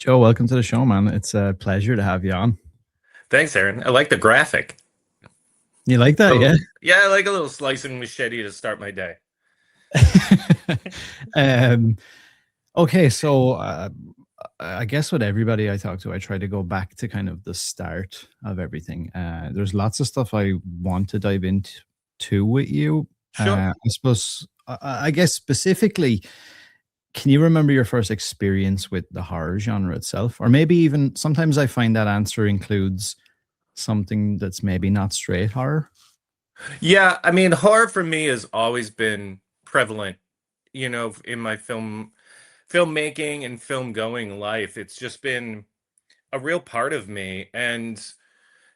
Joe, welcome to the show, man. It's a pleasure to have you on. Thanks, Aaron. I like the graphic. You like that, Oh, yeah? yeah, I like a little slicing machete to start my day. um, okay, so I guess with everybody I talk to, I try to go back to kind of the start of everything. There's lots of stuff I want to dive into with you. Sure. I suppose, I guess specifically, can you remember your first experience with the horror genre itself? Or maybe even sometimes I find that answer includes something that's maybe not straight horror. Yeah, I mean, horror for me has always been prevalent, in my filmmaking and film going life. It's just been a real part of me. And,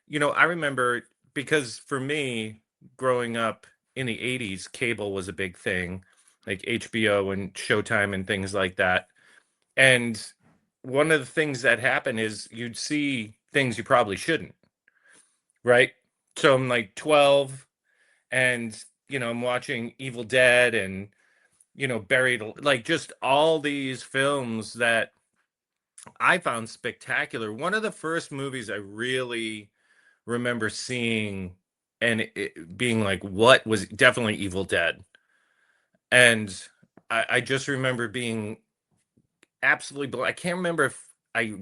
I remember because for me, growing up in the 80s, cable was a big thing, like HBO and Showtime and things like that. And one of the things that happened is you'd see things you probably shouldn't, right? So I'm like 12 and, I'm watching Evil Dead and, Buried, like just all these films that I found spectacular. One of the first movies I really remember seeing and it being like, what was definitely Evil Dead. And I just remember being absolutely, I can't remember if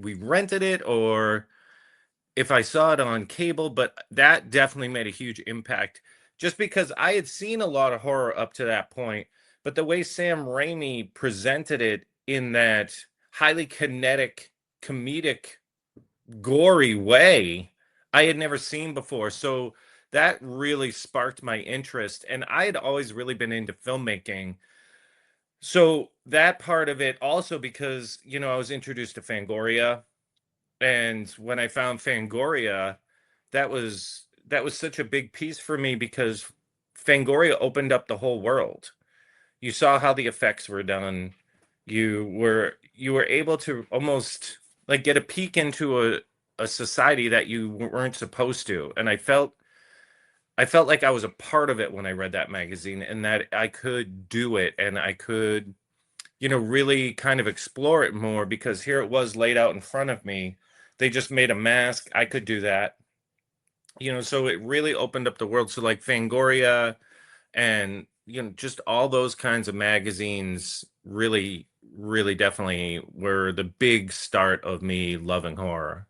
we rented it or if I saw it on cable, but that definitely made a huge impact just because I had seen a lot of horror up to that point, but the way Sam Raimi presented it in that highly kinetic, comedic, gory way, I had never seen before. So that really sparked my interest. And I had always really been into filmmaking. So that part of it also because, I was introduced to Fangoria, and when I found Fangoria, that was such a big piece for me because Fangoria opened up the whole world. You saw how the effects were done. You were able to almost like get a peek into a society that you weren't supposed to. And I felt like I was a part of it when I read that magazine and that I could do it and I could, really kind of explore it more because here it was laid out in front of me. They just made a mask. I could do that. So it really opened up the world. So like Fangoria and, just all those kinds of magazines really, really definitely were the big start of me loving horror.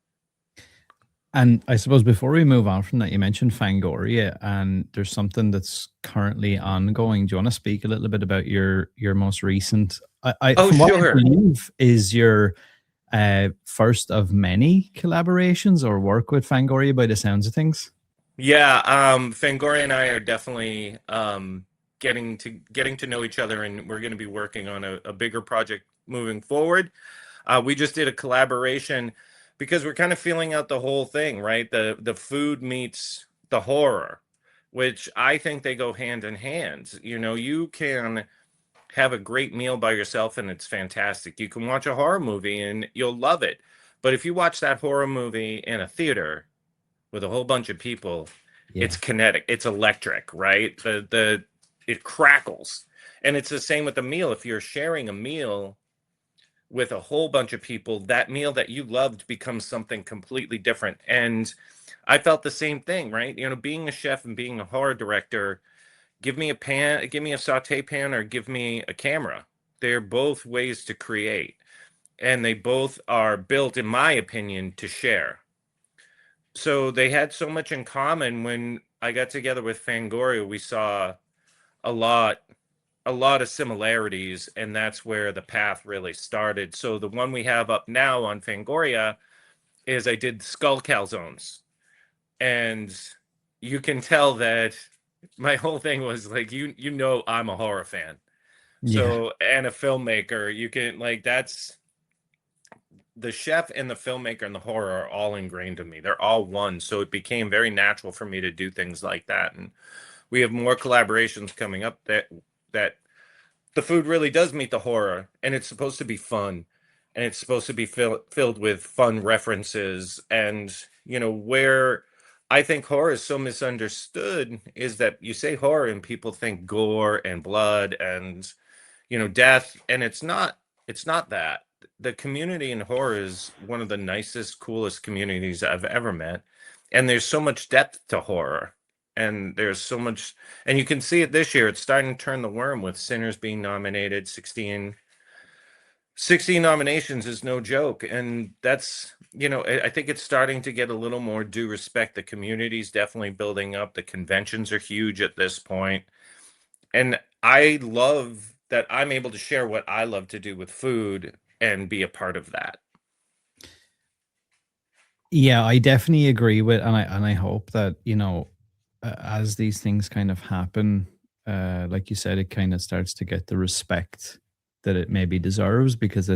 And I suppose before we move on from that, you mentioned Fangoria, and there's something that's currently ongoing. Do you want to speak a little bit about your most recent? Oh, From what I sure. believe, is your first of many collaborations or work with Fangoria by the sounds of things. Yeah, Fangoria and I are definitely getting to know each other, and we're going to be working on a bigger project moving forward. We just did a collaboration because we're kind of feeling out the whole thing, right? The food meets the horror, which I think they go hand in hand. You can have a great meal by yourself and it's fantastic. You can watch a horror movie and you'll love it. But if you watch that horror movie in a theater with a whole bunch of people, it's Yeah. kinetic, it's electric, right? The it crackles. And it's the same with the meal. If you're sharing a meal with a whole bunch of people, that meal that you loved becomes something completely different. And I felt the same thing, right? Being a chef and being a horror director, give me a pan, give me a saute pan, or give me a camera. They're both ways to create, and they both are built, in my opinion, to share. So they had so much in common. When I got together with Fangoria, we saw a lot a lot of similarities, and that's where the path really started. So the one we have up now on Fangoria is I did skull calzones, and you can tell that my whole thing was like I'm a horror fan. Yeah. So and a filmmaker, you can like that's the chef and the filmmaker and the horror are all ingrained in me. They're all one. So it became very natural for me to do things like that. And we have more collaborations coming up that the food really does meet the horror, and it's supposed to be fun, and it's supposed to be filled with fun references. And where I think horror is so misunderstood is that you say horror and people think gore and blood and death, and it's not that. the community in horror is one of the nicest, coolest communities I've ever met. And there's so much depth to horror. And there's so much, and you can see it this year. It's starting to turn the worm with Sinners being nominated. 16 nominations is no joke. And that's, I think it's starting to get a little more due respect. The community's definitely building up. The conventions are huge at this point. And I love that I'm able to share what I love to do with food and be a part of that. Yeah, I definitely agree with, and I hope that, as these things kind of happen, like you said, it kind of starts to get the respect that it maybe deserves, because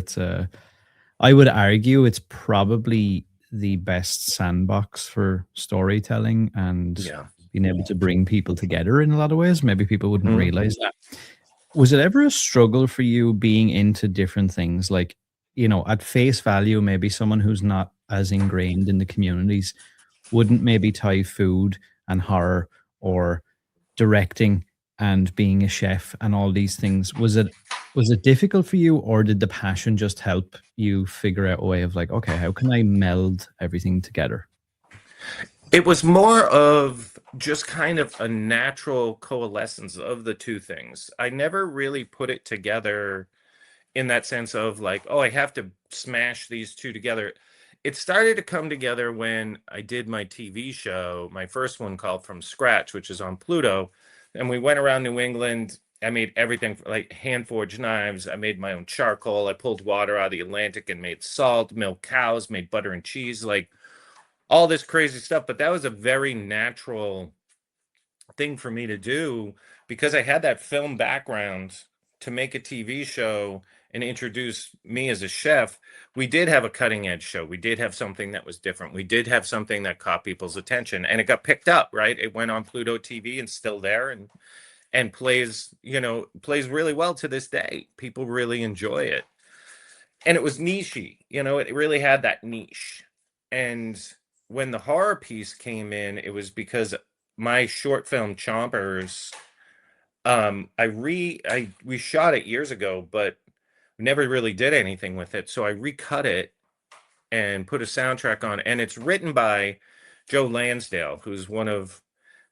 I would argue it's probably the best sandbox for storytelling and Yeah. being able to bring people together in a lot of ways. Maybe people wouldn't Mhm. realize that. Was it ever a struggle for you being into different things? Like, at face value, maybe someone who's not as ingrained in the communities wouldn't maybe tie food and horror, or directing and being a chef and all these things. Was it difficult for you, or did the passion just help you figure out a way of like, okay, how can I meld everything together? It was more of just kind of a natural coalescence of the two things. I never really put it together in that sense of like, oh, I have to smash these two together. It started to come together when I did my TV show, my first one called From Scratch, which is on Pluto. And we went around New England. I made everything like hand forged knives. I made my own charcoal. I pulled water out of the Atlantic and made salt, milked cows, made butter and cheese, like all this crazy stuff. But that was a very natural thing for me to do because I had that film background to make a TV show and introduce me as a chef. We did have a cutting edge show. We did have something that was different. We did have something that caught people's attention and it got picked up, right? It went on Pluto TV and still there and plays really well to this day. People really enjoy it. And it was nichey, it really had that niche. And when the horror piece came in, it was because my short film Chompers, we shot it years ago, but never really did anything with it. So I recut it and put a soundtrack on, and it's written by Joe Lansdale, who's one of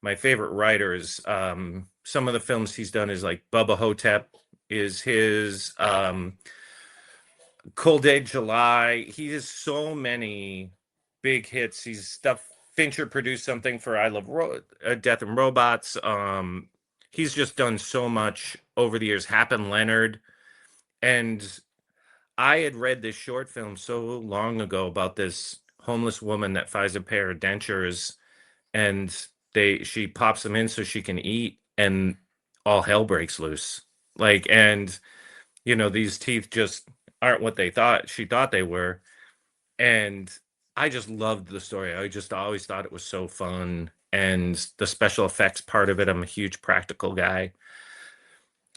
my favorite writers. Some of the films he's done is like Bubba Hotep is his, Cold Day July. He has so many big hits. He's stuff. Fincher produced something for I Love Death and Robots. He's just done so much over the years. Happen Leonard, and I had read this short film so long ago about this homeless woman that finds a pair of dentures, and she pops them in so she can eat, and all hell breaks loose. Like, and these teeth just aren't what she thought they were. And I just loved the story. I just always thought it was so fun. And the special effects part of it, I'm a huge practical guy.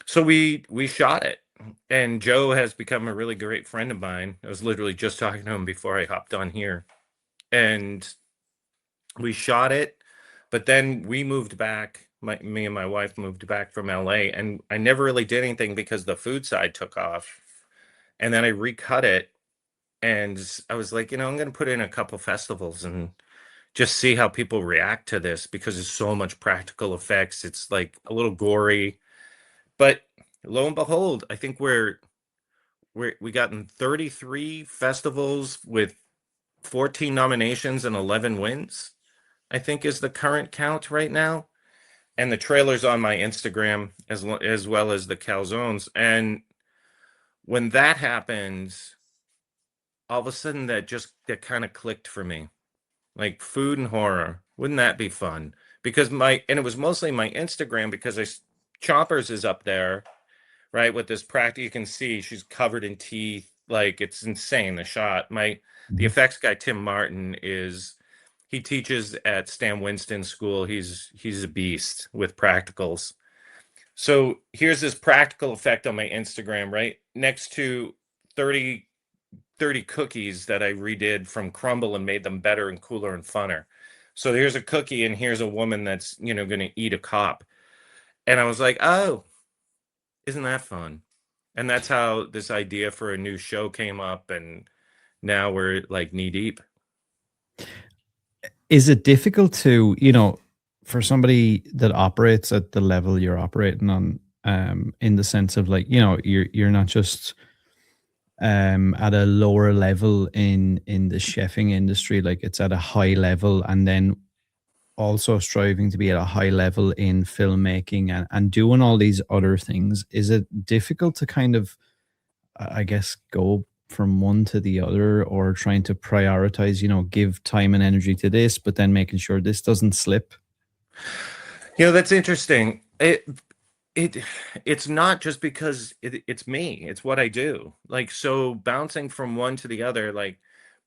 So we shot it. And Joe has become a really great friend of mine. I was literally just talking to him before I hopped on here. And we shot it, but then we moved back. Me and my wife moved back from LA, and I never really did anything because the food side took off. And then I recut it, and I was like, I'm going to put in a couple festivals and just see how people react to this because there's so much practical effects. It's like a little gory, but lo and behold, I think we gotten 33 festivals with 14 nominations and 11 wins, I think is the current count right now. And the trailer's on my Instagram as well as the calzones. And when that happens, all of a sudden that kind of clicked for me. Like food and horror. Wouldn't that be fun? Because and it was mostly my Instagram because Chompers is up there, right? With this practice, you can see she's covered in teeth. Like it's insane, the shot. The Mhm. effects guy, Tim Martin, he teaches at Stan Winston School. He's a beast with practicals. So here's this practical effect on my Instagram, right? Next to 30 30 cookies that I redid from crumble and made them better and cooler and funner. So here's a cookie and here's a woman that's, going to eat a cop. And I was like, oh, isn't that fun? And that's how this idea for a new show came up, and now we're like knee deep. Is it difficult to, for somebody that operates at the level you're operating on, in the sense of like, you're not just at a lower level in the chefing industry, like it's at a high level, and then also striving to be at a high level in filmmaking and doing all these other things. Is it difficult to kind of, I guess, go from one to the other, or trying to prioritize, give time and energy to this, but then making sure this doesn't slip? That's interesting. It it's not just because it's me. It's what I do. Like, so bouncing from one to the other, like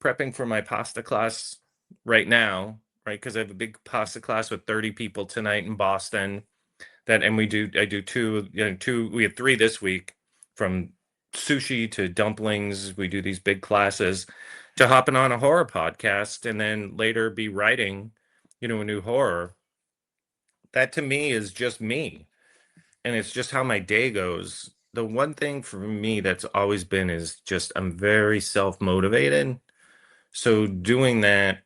prepping for my pasta class right now, right? Because I have a big pasta class with 30 people tonight in Boston. And I do two, two, we have three this week, from sushi to dumplings. We do these big classes, to hopping on a horror podcast and then later be writing, a new horror. That to me is just me, and it's just how my day goes. The one thing for me that's always been is just I'm very self-motivated. So doing that,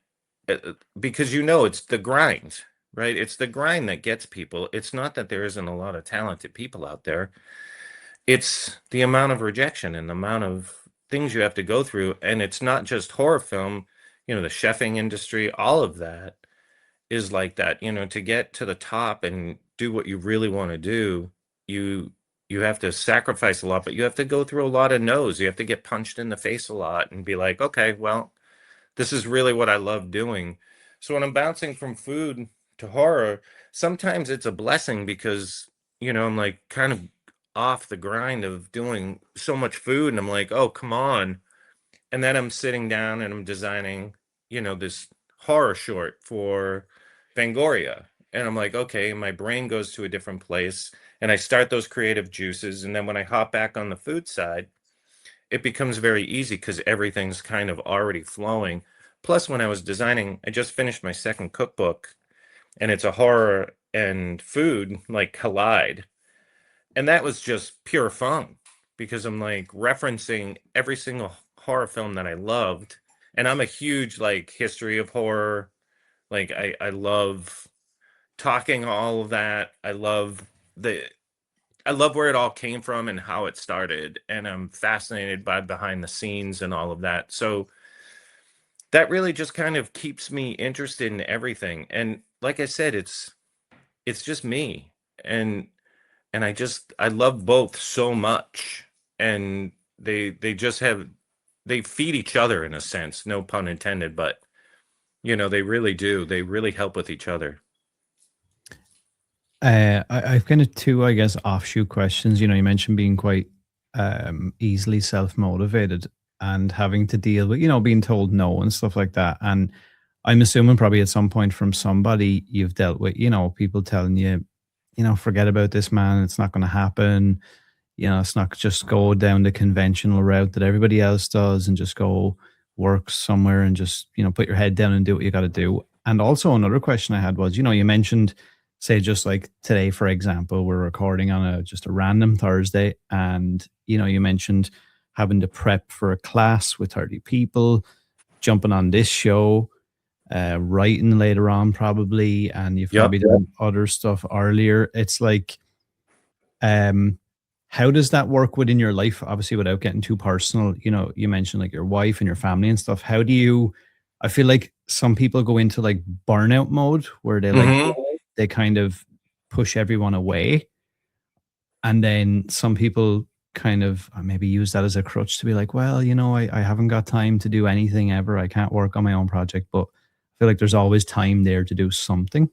because it's the grind, right? It's the grind that gets people. It's not that there isn't a lot of talented people out there. It's the amount of rejection and the amount of things you have to go through. And it's not just horror film, the chefing industry, all of that is like that. To get to the top and do what you really want to do, you you have to sacrifice a lot, but you have to go through a lot of no's. You have to get punched in the face a lot and be like, okay, well, this is really what I love doing. So when I'm bouncing from food to horror, sometimes it's a blessing because, I'm like kind of off the grind of doing so much food, and I'm like, oh, come on. And then I'm sitting down and I'm designing, this horror short for Fangoria. And I'm like, okay, my brain goes to a different place, and I start those creative juices. And then when I hop back on the food side, it becomes very easy because everything's kind of already flowing. Plus, when I was designing, I just finished my second cookbook, and it's a horror and food like collide. And that was just pure fun because I'm like referencing every single horror film that I loved. And I'm a huge like history of horror. Like I love talking all of that. The I love where it all came from and how it started. And I'm fascinated by behind the scenes and all of that. So that really just kind of keeps me interested in everything. And like I said, it's just me. And I love both so much. And they just they feed each other in a sense, no pun intended, but they really do. They really help with each other. I've kind of two, I guess, offshoot questions. You mentioned being quite easily self motivated and having to deal with, being told no and stuff like that. And I'm assuming probably at some point from somebody you've dealt with, people telling you, forget about this, man. It's not going to happen. It's not just go down the conventional route that everybody else does and just go work somewhere and just, put your head down and do what you got to do. And also another question I had was, you mentioned, say, just like today, for example, we're recording on just a random Thursday, and, you mentioned having to prep for a class with 30 people, jumping on this show, writing later on probably, and you've Yep. probably done other stuff earlier. It's like, how does that work within your life? Obviously, without getting too personal, you mentioned like your wife and your family and stuff. How do you? I feel like some people go into like burnout mode where Hmm. they kind of push everyone away, and then some people kind of maybe use that as a crutch to be like, well, I haven't got time to do anything ever. I can't work on my own project, but I feel like there's always time there to do something.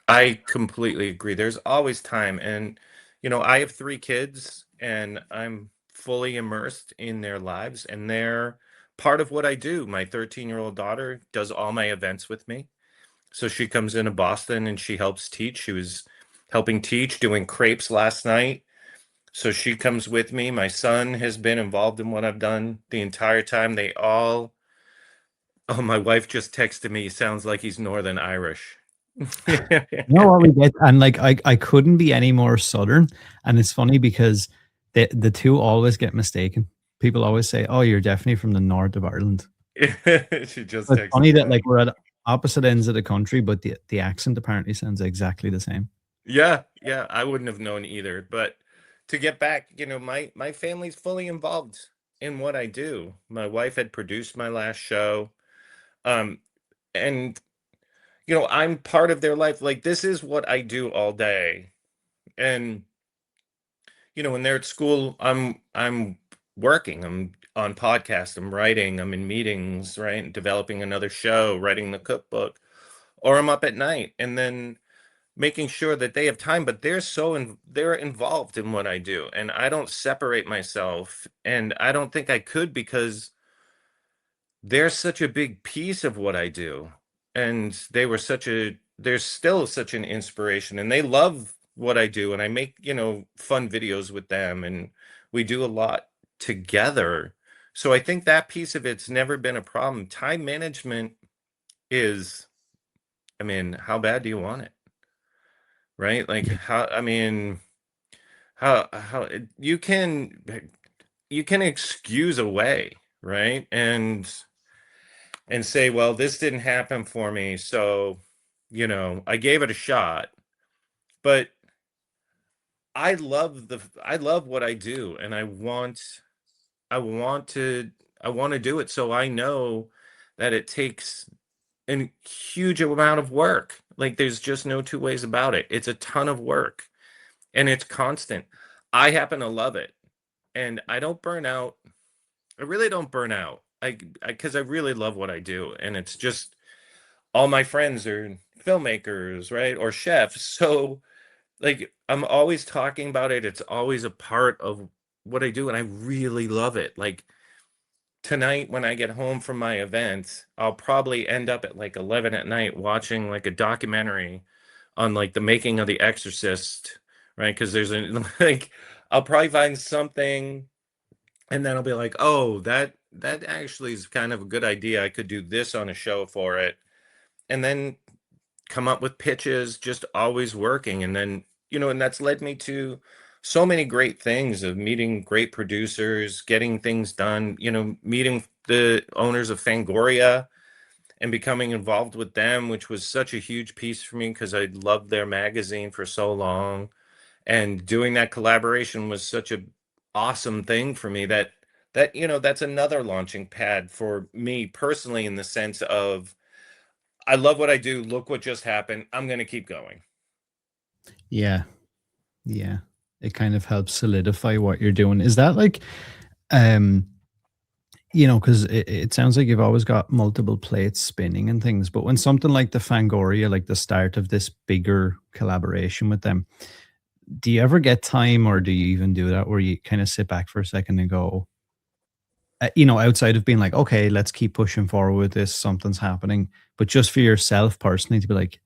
I completely agree. There's always time. And, I have three kids, and I'm fully immersed in their lives, and they're part of what I do. My 13-year-old daughter does all my events with me. So she comes into Boston and she helps teach. She was helping teach, doing crepes last night. So she comes with me. My son has been involved in what I've done the entire time. Oh, my wife just texted me. Sounds like he's Northern Irish. You know what we get, and like I couldn't be any more southern. And it's funny because The two always get mistaken. People always say, "Oh, you're definitely from the north of Ireland." She just It's texted funny me that back. like we're at opposite ends of the country, but the accent apparently sounds exactly the same. Yeah, yeah, I wouldn't have known either. But to get back, my family's fully involved in what I do. My wife had produced my last show. Um, and I'm part of their life. Like this is what I do all day. And when they're at school, I'm working. I'm on podcast, I'm writing, I'm in meetings, right? Developing another show, writing the cookbook, or I'm up at night and then making sure that they have time, but they're involved in what I do, and I don't separate myself, and I don't think I could because they're such a big piece of what I do, and they're still such an inspiration, and they love what I do, and I make, fun videos with them, and we do a lot together. So I think that piece of it's never been a problem. Time management is, I mean, how bad do you want it? Right? Like how, I mean, how you can excuse away, right? And say, well, this didn't happen for me, so I gave it a shot. But I love what I do, and I want to I want to do it, so I know that it takes a huge amount of work. Like there's just no two ways about it. It's a ton of work, and it's constant. I happen to love it, and I don't burn out. I really don't burn out. Because I really love what I do, and it's just all my friends are filmmakers, right? Or chefs. So like I'm always talking about it. It's always a part of what I do, and I really love it. Like tonight when I get home from my event, I'll probably end up at like 11 at night watching like a documentary on like the making of The Exorcist, right? Because there's a like I'll probably find something, and then I'll be like, oh, that actually is kind of a good idea. I could do this on a show for it. And then come up with pitches, just always working. And then, and that's led me to so many great things of meeting great producers, getting things done, meeting the owners of Fangoria and becoming involved with them, which was such a huge piece for me because I loved their magazine for so long. And doing that collaboration was such a awesome thing for me that's another launching pad for me personally, in the sense of I love what I do. Look what just happened. I'm going to keep going. Yeah, yeah. It kind of helps solidify what you're doing. Is that like, um, because it sounds like you've always got multiple plates spinning and things, but when something like the Fangoria, like the start of this bigger collaboration with them, do you ever get time, or do you even do that where you kind of sit back for a second and go, outside of being like, okay, let's keep pushing forward with this, something's happening, but just for yourself personally to be like,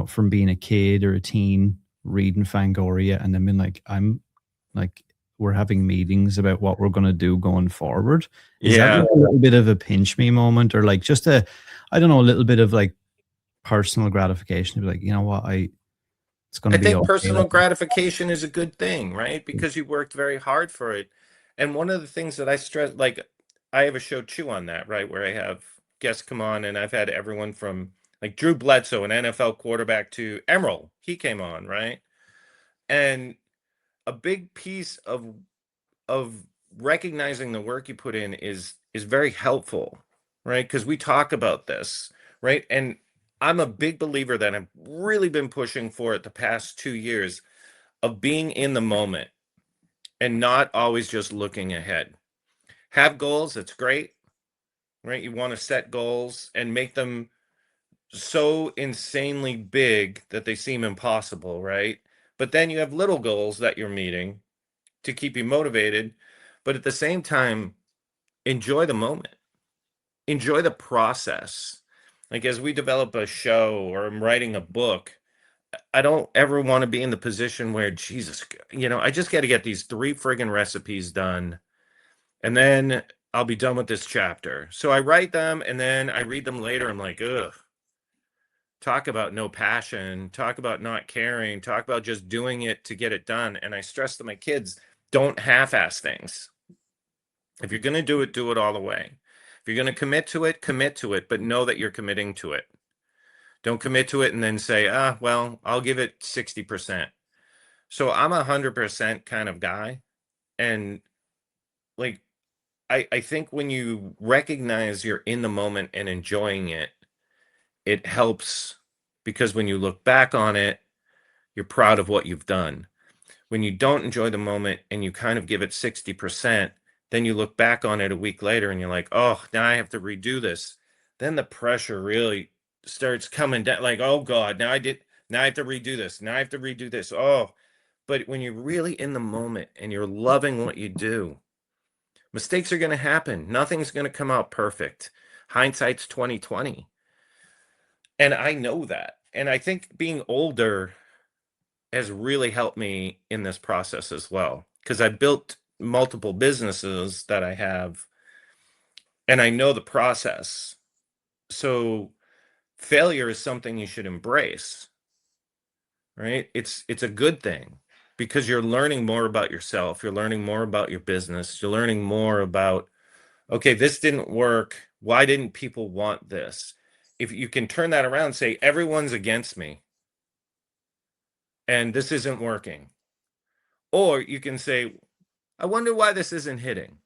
from being a kid or a teen reading Fangoria and then being like, I'm like, we're having meetings about what we're going to do going forward. Is that like Yeah. a little bit of a pinch me moment, or like just I don't know, a little bit of like personal gratification to be like, you know what, it's going I to be think okay. personal gratification is a good thing, right? Because you worked very hard for it. And one of the things that I stress, like, I have a show Chew on that, right? Where I have guests come on, and I've had everyone from like Drew Bledsoe, an NFL quarterback, to Emerald. He came on, right? And a big piece of recognizing the work you put in is very helpful, right? Because we talk about this, right? And I'm a big believer that I've really been pushing for it the past 2 years of being in the moment and not always just looking ahead. Have goals, that's great, right? You want to set goals and make them so insanely big that they seem impossible, right? But then you have little goals that you're meeting to keep you motivated, but at the same time, enjoy the moment, enjoy the process. Like as we develop a show or I'm writing a book, I don't ever want to be in the position where Jesus, I just got to get these three friggin' recipes done, and then I'll be done with this chapter. So I write them and then I read them later. I'm like, ugh, talk about no passion, talk about not caring, talk about just doing it to get it done. And I stress to my kids, Don't half-ass things. If you're going to do it all the way. If you're going to commit to it, but know that you're committing to it. Don't commit to it and then say, well, I'll give it 60%. So I'm 100% kind of guy. And like, I think when you recognize you're in the moment and enjoying it, it helps, because when you look back on it, you're proud of what you've done. When you don't enjoy the moment and you kind of give it 60%, then you look back on it a week later and you're like, oh, now I have to redo this. Then the pressure really starts coming down, like, oh God, now I have to redo this. Now I have to redo this. Oh, but when you're really in the moment and you're loving what you do, mistakes are going to happen. Nothing's going to come out perfect. Hindsight's 2020. And I know that. And I think being older has really helped me in this process as well, because I built multiple businesses that I have, and I know the process. So failure is something you should embrace, right? It's a good thing, because you're learning more about yourself, you're learning more about your business, you're learning more about, okay, this didn't work. Why didn't people want this? If you can turn that around and say, everyone's against me and this isn't working. Or you can say, I wonder why this isn't hitting,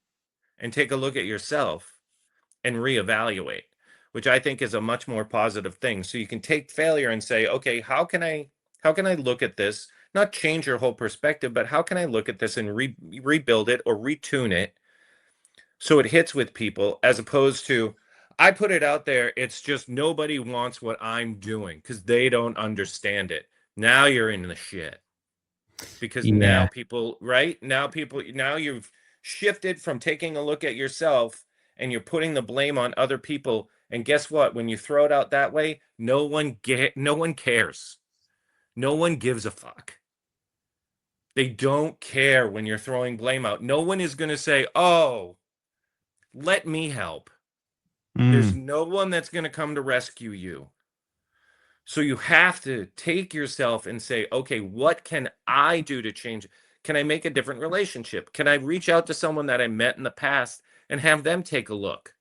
and take a look at yourself and reevaluate, which I think is a much more positive thing. So you can take failure and say, okay, how can I look at this? Not change your whole perspective, but how can I look at this and rebuild it or retune it so it hits with people, as opposed to, I put it out there, it's just nobody wants what I'm doing because they don't understand it. Now you're in the shit, because now Yeah. people, right? Now you've shifted from taking a look at yourself and you're putting the blame on other people. And guess what? When you throw it out that way, no one cares. No one gives a fuck. They don't care when you're throwing blame out. No one is going to say, "Oh, let me help." There's Mm. no one that's going to come to rescue you. So you have to take yourself and say, okay, what can I do to change? Can I make a different relationship? Can I reach out to someone that I met in the past and have them take a look?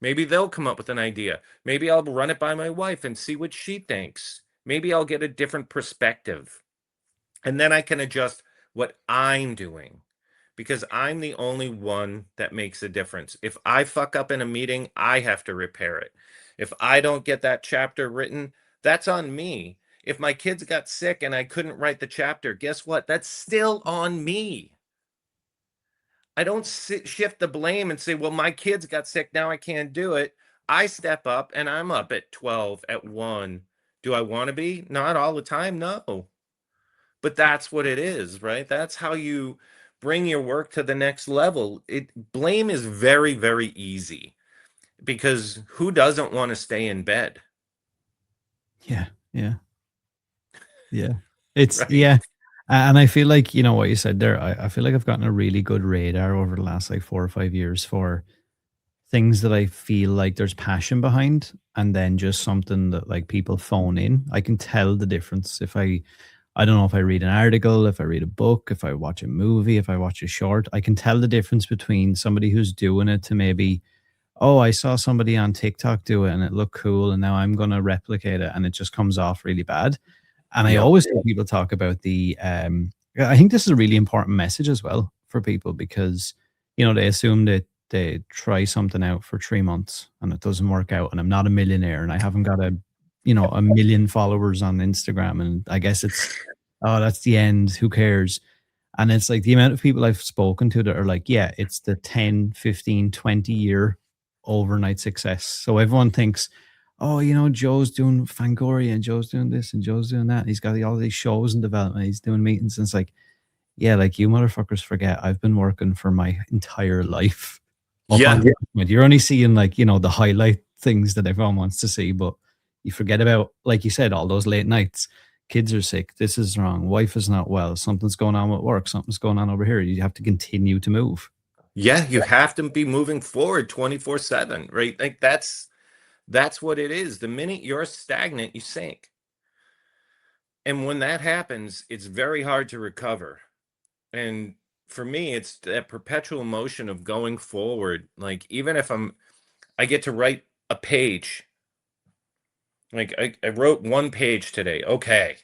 Maybe they'll come up with an idea. Maybe I'll run it by my wife and see what she thinks. Maybe I'll get a different perspective. And then I can adjust what I'm doing, because I'm the only one that makes a difference. If I fuck up in a meeting, I have to repair it. If I don't get that chapter written, that's on me. If my kids got sick and I couldn't write the chapter, guess what? That's still on me. I don't shift the blame and say, well, my kids got sick, now I can't do it. I step up and I'm up at 12, at 1. Do I want to be? Not all the time, no. But that's what it is, right? That's how you bring your work to the next level. Blame is very, very easy, because who doesn't want to stay in bed, Yeah. Yeah. Yeah. It's right? yeah. And I feel like, what you said there, I feel like I've gotten a really good radar over the last like 4 or 5 years for things that I feel like there's passion behind, and then just something that like people phone in. I can tell the difference if I don't know, if I read an article, if I read a book, if I watch a movie, if I watch a short, I can tell the difference between somebody who's doing it to maybe, oh, I saw somebody on TikTok do it and it looked cool and now I'm going to replicate it and it just comes off really bad. And I Yep. always hear people talk about I think this is a really important message as well for people, because, they assume that they try something out for 3 months and it doesn't work out. And I'm not a millionaire and I haven't got a million followers on Instagram. And I guess it's, oh, that's the end. Who cares? And it's like the amount of people I've spoken to that are like, yeah, it's the 10, 15, 20 year overnight success. So everyone thinks, oh, Joe's doing Fangoria and Joe's doing this and Joe's doing that. And he's got all these shows in development. He's doing meetings. And it's like, yeah, like you motherfuckers forget I've been working for my entire life up Yeah. until this point. You're only seeing like, the highlight things that everyone wants to see, but you forget about, like you said, all those late nights. Kids are sick. This is wrong. Wife is not well. Something's going on with work. Something's going on over here. You have to continue to move. Yeah, you have to be moving forward 24/7, right? Like that's what it is. The minute you're stagnant, you sink. And when that happens, it's very hard to recover. And for me, it's that perpetual motion of going forward. Like, even if I get to write a page, like I wrote one page today. Okay.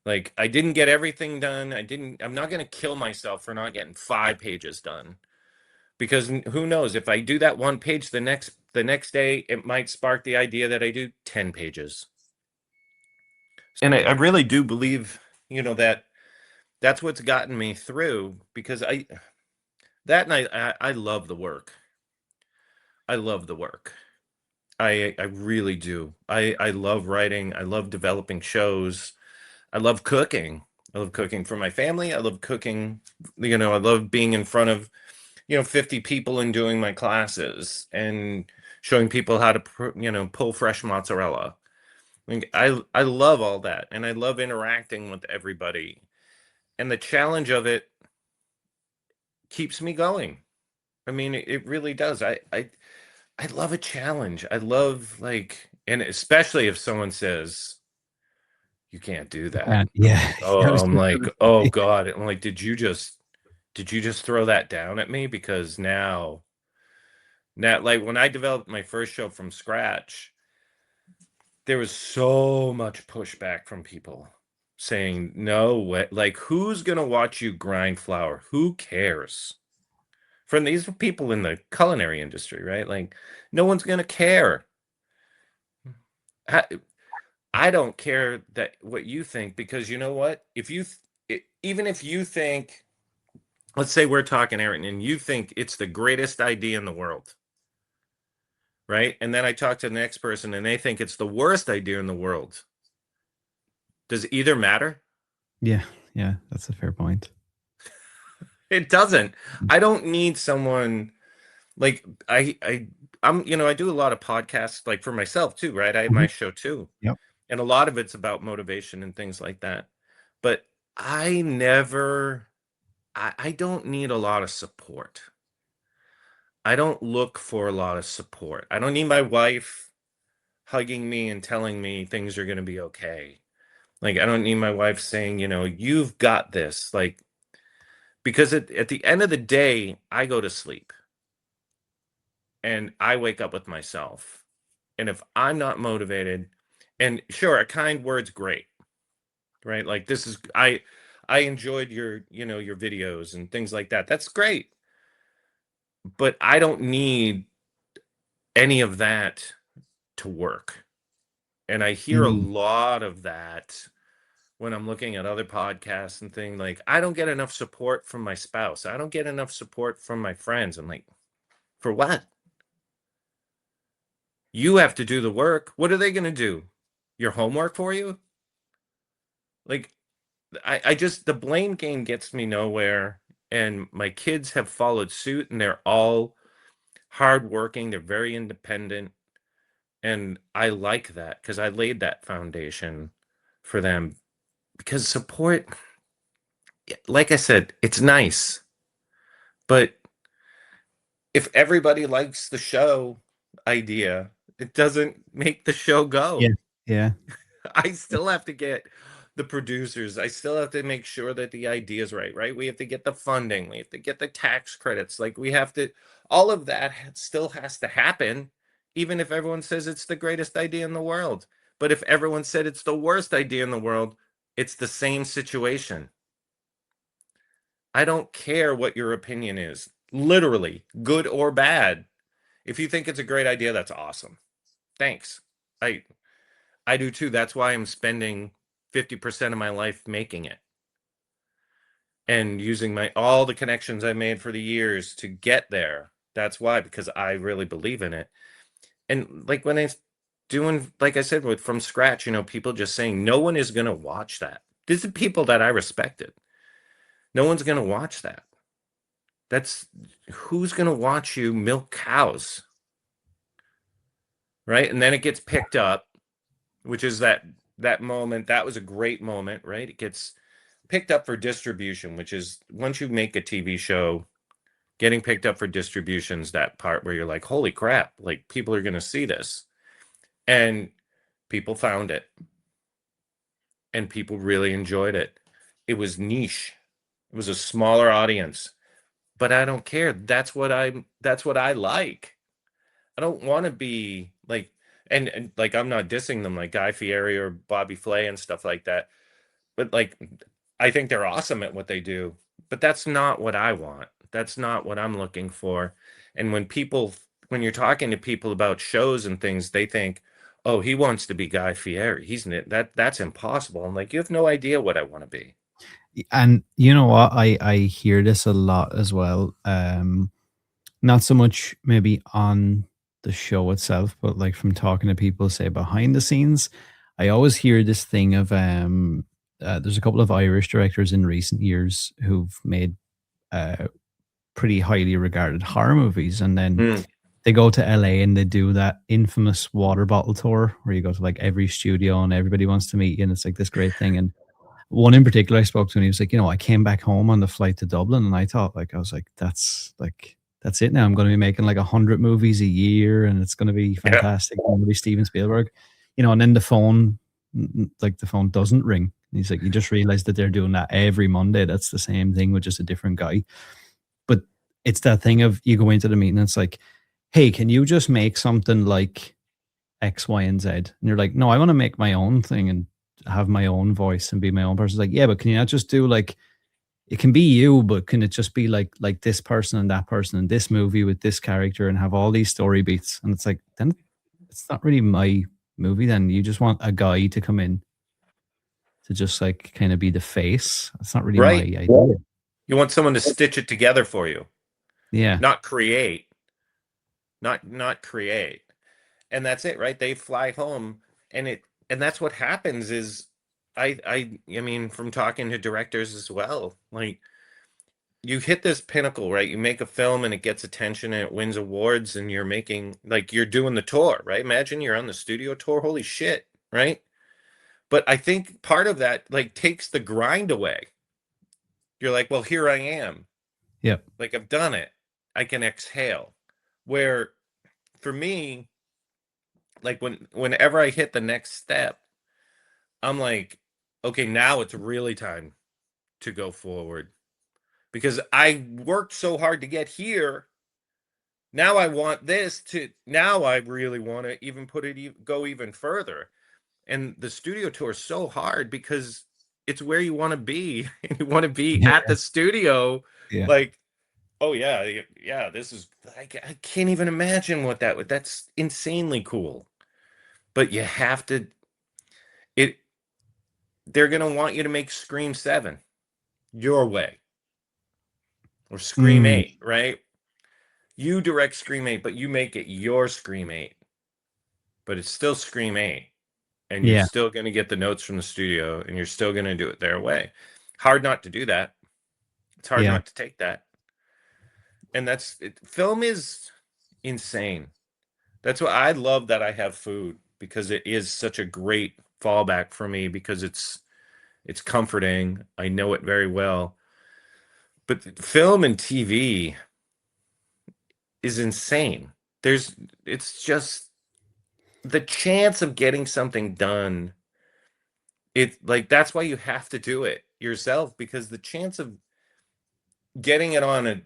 Like, I didn't get everything done. I'm not going to kill myself for not getting 5 pages done, because who knows, if I do that one page, the next day, it might spark the idea that I do 10 pages. And I really do believe, that that's what's gotten me through, because that night, I love the work. I love the work. I really do. I love writing. I love developing shows. I love cooking. I love cooking for my family. I love cooking, I love being in front of, 50 people and doing my classes and showing people how to, pull fresh mozzarella. Like, I love all that, and I love interacting with everybody. And the challenge of it keeps me going. I mean, it really does. I love a challenge. I love, like, and especially if someone says you can't do that. Yeah. I Oh, was I'm just like, gonna oh say. God. I'm like, did you just throw that down at me? Because now, like, when I developed my first show from scratch, there was so much pushback from people saying, no way, like, who's gonna watch you grind flour? Who cares? From these people in the culinary industry, right? Like, no one's gonna care. I don't care that what you think, because you know what? Even if you think, let's say we're talking, Aaron, and you think it's the greatest idea in the world, right? And then I talk to the next person and they think it's the worst idea in the world. Does either matter? Yeah, yeah, that's a fair point. It doesn't. I don't need someone, like, I do a lot of podcasts, like, for myself too, right? I have my Mhm. show too. Yep. And a lot of it's about motivation and things like that. But I never I don't need a lot of support. I don't look for a lot of support. I don't need my wife hugging me and telling me things are going to be okay. Like, I don't need my wife saying, you've got this. Like, because at the end of the day, I go to sleep and I wake up with myself. And if I'm not motivated, and sure, a kind word's great, right? Like, I enjoyed your videos and things like that. That's great. But I don't need any of that to work. And I hear a Mm. lot of that when I'm looking at other podcasts and things. Like, I don't get enough support from my spouse. I don't get enough support from my friends. I'm like, for what? You have to do the work. What are they going to do? Your homework for you? Like, I just, the blame game gets me nowhere. And my kids have followed suit, and they're all hardworking. They're very independent. And I like that because I laid that foundation for them. Because support, like I said, it's nice. But if everybody likes the show idea, it doesn't make the show Yeah. go. Yeah. I still have to get the producers. I still have to make sure that the idea is right, right? We have to get the funding. We have to get the tax credits. Like, we have to, all of that still has to happen, even if everyone says it's the greatest idea in the world. But if everyone said it's the worst idea in the world, it's the same situation. I don't care what your opinion is, literally, good or bad. If you think it's a great idea, that's awesome. Thanks. I I do too. That's why I'm spending 50% of my life making it and using my all the connections I made for the years to get there. That's why, because I really believe in it. And, like, when I doing, like I said, with from scratch, people just saying no one is gonna watch that. These are people that I respected. No one's gonna watch that. That's Who's gonna watch you milk cows, right? And then it gets picked up, which is that moment. That was a great moment, right? It gets picked up for distribution, which is, once you make a TV show, getting picked up for distributions, that part where you're like, holy crap, like, people are going to see this. And people found it, and people really enjoyed it. It was niche. It was a smaller audience, but I don't care. That's what I like. I don't want to be like, and like, I'm not dissing them like Guy Fieri or Bobby Flay and stuff like that, but like, I think they're awesome at what they do, but that's not what I want. That's not what I'm looking for. And when you're talking to people about shows and things, they think, oh, he wants to be Guy Fieri. That's impossible. I'm like, you have no idea what I want to be. And you know what? I hear this a lot as well. Not so much maybe on the show itself, but like from talking to people, say behind the scenes, I always hear this thing of there's a couple of Irish directors in recent years who've made uh, pretty highly regarded horror movies, and then Mm, they go to LA and they do that infamous water bottle tour where you go to like every studio and everybody wants to meet you, and it's like this great thing. And one in particular I spoke to, and he was like, I came back home on the flight to Dublin, and I was like, that's it now. I'm going to be making like 100 movies a year, and it's going to be yeah, fantastic. I'm going to be Steven Spielberg, and then the phone, like the phone doesn't ring. And he's like, you just realize that they're doing that every Monday. That's the same thing with just a different guy. But it's that thing of you go into the meeting and it's like, hey, can you just make something like X, Y, and Z? And you're like, no, I want to make my own thing and have my own voice and be my own person. It's like, yeah, but can you not just do like, it can be you, but can it just be like this person and that person in this movie with this character and have all these story beats? And it's like, then it's not really my movie. Then you just want a guy to come in to just like kind of be the face. It's not really my right. idea. You want someone to stitch it together for you, Yeah. not create, not create. And that's it, right? They fly home, and that's what happens is I mean, from talking to directors as well, like, you hit this pinnacle, right? You make a film and it gets attention and it wins awards, and you're doing the tour, right? Imagine you're on the studio tour. Holy shit, right? But I think part of that like takes the grind away. You're like, well, here I am. Yep. Like, I've done it. I can exhale. Where for me, like, whenever I hit the next step, I'm like, okay, now it's really time to go forward because I worked so hard to get here. Now I want this to now I really want to even go even further. And the studio tour is so hard because it's where you want to be. You want to be Yeah. at the studio, Yeah. like, oh yeah, yeah, this is I can't even imagine what that's insanely cool. But you have to it they're going to want you to make Scream 7 your way or Scream Mm, 8, right? You direct Scream 8, but you make it your Scream 8. But it's still Scream 8. And you're yeah. still going to get the notes from the studio and you're still going to do it their way. Hard not to do that. It's hard Yeah. not to take that. And film is insane. That's why I love that I have food because it is such a great fallback for me because it's comforting. I know it very well. But film and TV is insane. It's just the chance of getting something done. It like that's why you have to do it yourself because the chance of getting it on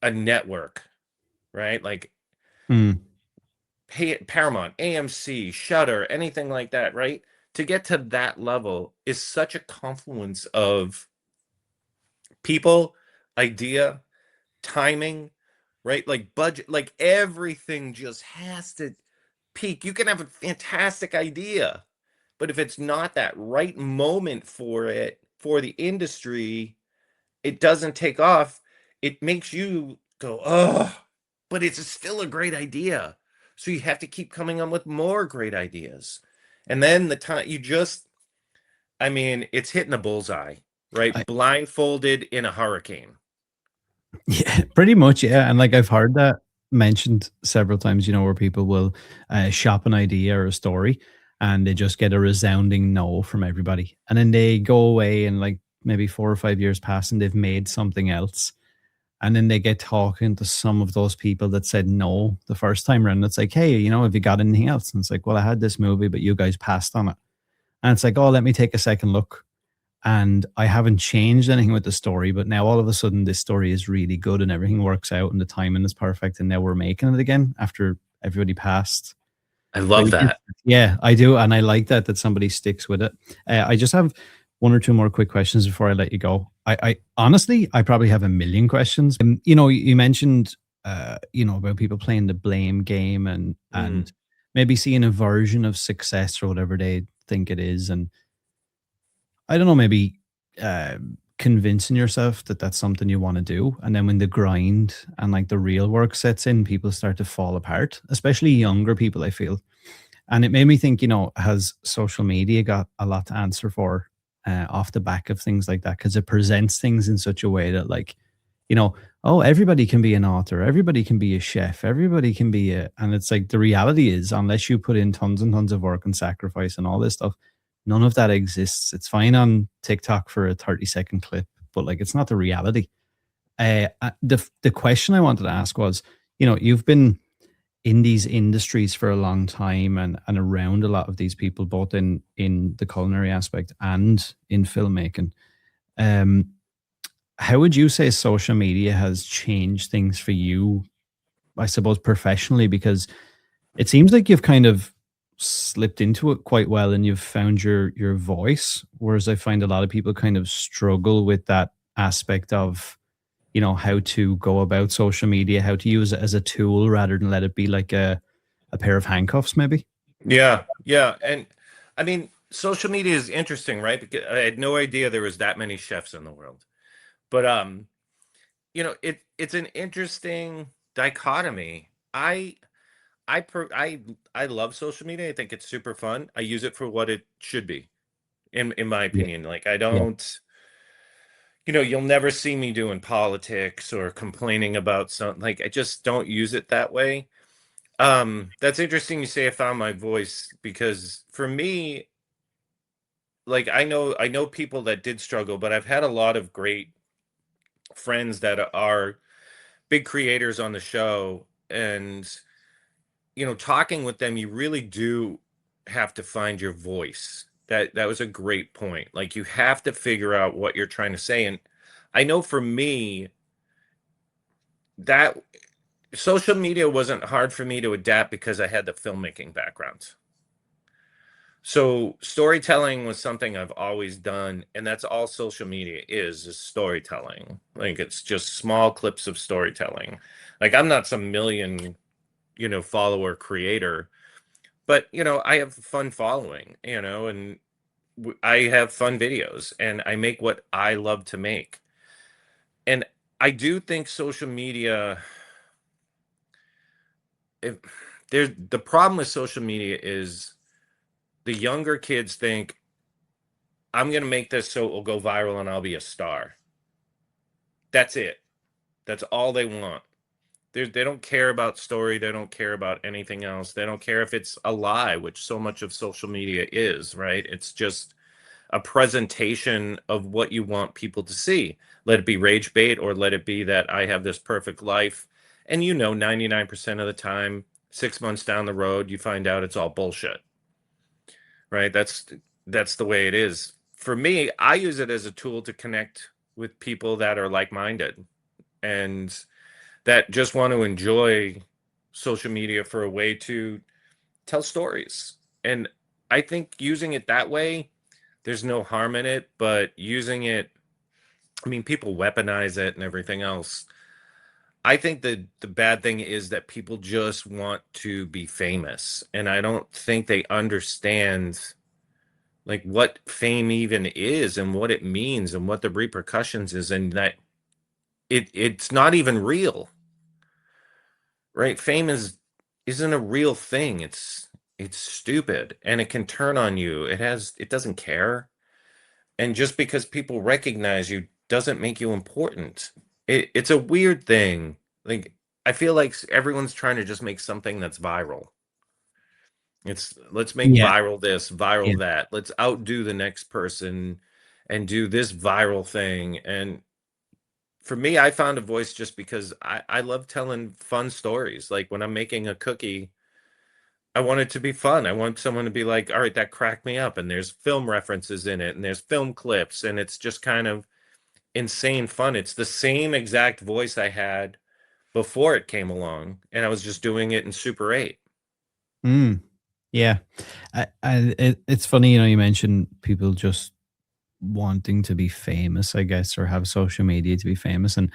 a network, right? Like Mm, Paramount, AMC, Shutter, anything like that, right? To get to that level is such a confluence of people, idea, timing, right? Like budget, like everything just has to peak. You can have a fantastic idea, but if it's not that right moment for it, for the industry, it doesn't take off. It makes you go, oh, but it's still a great idea. So you have to keep coming up with more great ideas. And then the time I mean, it's hitting the bullseye, right? I, Blindfolded in a hurricane. yeah, pretty much. Yeah. And like I've heard that mentioned several times, where people will shop an idea or a story and they just get a resounding no from everybody. And then they go away and like maybe 4 or 5 years pass and they've made something else. And then they get talking to some of those people that said no the first time around. It's like, hey, have you got anything else? And it's like, well, I had this movie, but you guys passed on it. And it's like, oh, let me take a second look. and I haven't changed anything with the story, but now all of a sudden this story is really good and everything works out and the timing is perfect, and now we're making it again after everybody passed. I So love that. yeah, I do, and I like that somebody sticks with it. I just have one or two more quick questions before I let you go. I honestly, I probably have a million questions. You know, you mentioned, you know, about people playing the blame game and Mm. maybe seeing a version of success or whatever they think it is, and I don't know, maybe convincing yourself that that's something you want to do, and then when the grind and like the real work sets in, people start to fall apart, especially younger people, I feel. And it made me think, you know, has social media got a lot to answer for off the back of things like that? Because it presents things in such a way that, like, you know, oh, everybody can be an author, everybody can be a chef, everybody can be a, and it's like the reality is, unless you put in tons and tons of work and sacrifice and all this stuff, none of that exists. It's fine on TikTok for a 30-second clip, but like, it's not the reality. The question I wanted to ask was, you know, you've been in these industries for a long time and around a lot of these people, both in the culinary aspect and in filmmaking. Um, how would you say social media has changed things for you, I suppose, professionally? Because it seems like you've kind of slipped into it quite well and you've found your voice, whereas I find a lot of people kind of struggle with that aspect of, you know, how to go about social media, how to use it as a tool rather than let it be like a pair of handcuffs, maybe. Yeah, yeah. And I mean, social media is interesting, right? Because I had no idea there was that many chefs in the world. But you know, it's an interesting dichotomy. I love social media. I think it's super fun. I use it for what it should be, in my Yeah, opinion. Like I yeah, don't, you know, you'll never see me doing politics or complaining about something. Like I just don't use it that way. That's interesting you say I found my voice because for me, like I know people that did struggle, but I've had a lot of great friends that are big creators on the show, and you know, talking with them, you really do have to find your voice. That was a great point. Like you have to figure out what you're trying to say. And I know for me that social media wasn't hard for me to adapt because I had the filmmaking background. So storytelling was something I've always done, and that's all social media is storytelling. Like it's just small clips of storytelling. Like I'm not some million, you know, follower creator, but you know, I have fun following, you know, and I have fun videos and I make what I love to make. And I do think social media, if there's the problem with social media is the younger kids think I'm going to make this so it will go viral and I'll be a star. That's it. That's all they want. They don't care about story. They don't care about anything else. They don't care if it's a lie, which so much of social media is, right? It's just a presentation of what you want people to see. Let it be rage bait or let it be that I have this perfect life. And you know, 99% of the time, 6 months down the road, you find out it's all bullshit, right? That's the way it is. For me, I use it as a tool to connect with people that are like-minded and that just want to enjoy social media for a way to tell stories. And I think using it that way, there's no harm in it, but using it, I mean, people weaponize it and everything else. I think the bad thing is that people just want to be famous, and I don't think they understand like what fame even is and what it means and what the repercussions is, and that it's not even real, right? Fame isn't a real thing. It's stupid and it can turn on you. It doesn't care. And just because people recognize you doesn't make you important. It's a weird thing. Like I feel like everyone's trying to just make something that's viral. It's let's make yeah, viral this, yeah. viral that. Let's outdo the next person and do this viral thing. And for me, I found a voice just because I love telling fun stories. Like when I'm making a cookie, I want it to be fun. I want someone to be like, all right, that cracked me up, and there's film references in it, and there's film clips, and it's just kind of insane fun. It's the same exact voice I had before it came along, and I was just doing it in Super 8. Mm, yeah. It's funny, you mentioned people just wanting to be famous, I guess, or have social media to be famous. And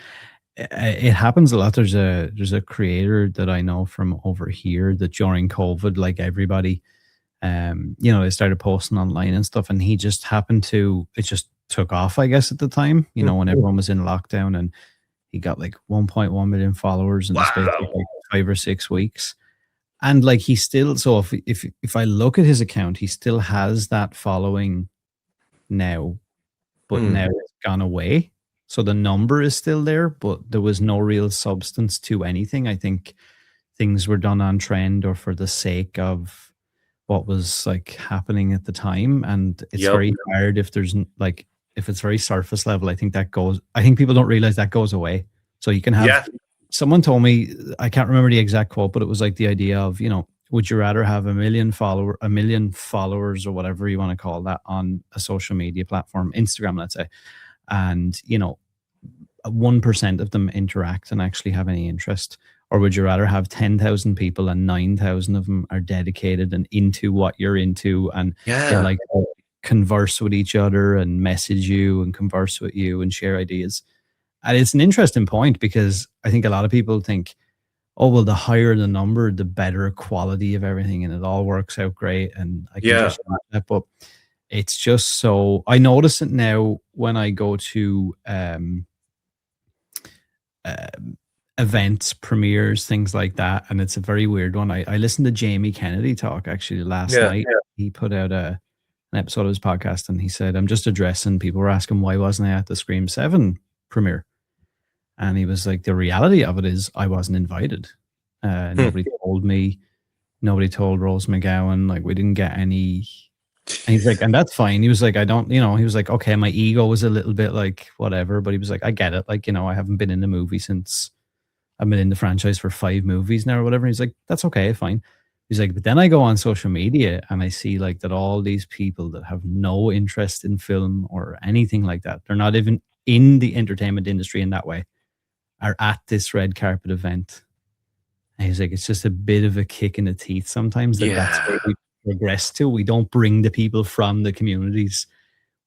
it happens a lot. There's a creator that I know from over here that during COVID, like everybody, they started posting online and stuff, and he just happened to it just took off, I guess, at the time, when everyone was in lockdown, and he got like 1.1 million followers in the space of Wow. like 5 or 6 weeks. And like he still, so if I look at his account, he still has that following now, but Hmm. now it's gone away. So the number is still there, but there was no real substance to anything. I think things were done on trend or for the sake of what was like happening at the time. And it's Yep. very hard if like, if it's very surface level, I think people don't realize that goes away. So you can have, Yeah. someone told me, I can't remember the exact quote, but it was like the idea of, would you rather have a million followers or whatever you want to call that on a social media platform, Instagram, let's say, and 1% of them interact and actually have any interest? Or would you rather have 10,000 people and 9,000 of them are dedicated and into what you're into, and they Yeah. like to converse with each other and message you and converse with you and share ideas? And it's an interesting point because I think a lot of people think, oh, well, the higher the number, the better quality of everything, and it all works out great. And I can Yeah. just, but it's just so, I notice it now when I go to, um, events, premieres, things like that. And it's a very weird one. I listened to Jamie Kennedy talk actually last Yeah. night. Yeah. He put out an episode of his podcast, and he said, I'm just addressing, people were asking why wasn't I at the Scream 7 premiere? And he was like, the reality of it is I wasn't invited. Hmm. Nobody told me. Nobody told Rose McGowan. Like, we didn't get any. And he's like, and that's fine. He was like, I don't, he was like, okay, my ego was a little bit like whatever, but he was like, I get it. Like, I haven't been in the movie since I've been in the franchise for 5 movies now or whatever. And he's like, that's okay, fine. He's like, but then I go on social media and I see like that all these people that have no interest in film or anything like that, they're not even in the entertainment industry in that way, are at this red carpet event. And he's like, it's just a bit of a kick in the teeth sometimes that's where Yeah. we progress to. We don't bring the people from the communities.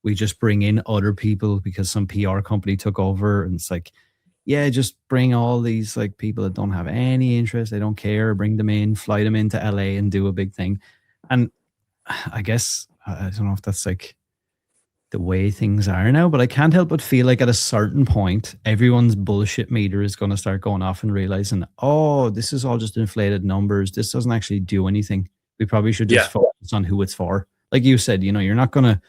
We just bring in other people because some PR company took over. And it's like, yeah, just bring all these like people that don't have any interest, they don't care, bring them in, fly them into LA and do a big thing. And I guess I don't know if that's like the way things are now, but I can't help but feel like at a certain point, everyone's bullshit meter is going to start going off and realizing, oh, this is all just inflated numbers. This doesn't actually do anything. We probably should just Yeah. focus on who it's for. Like you said, you're not going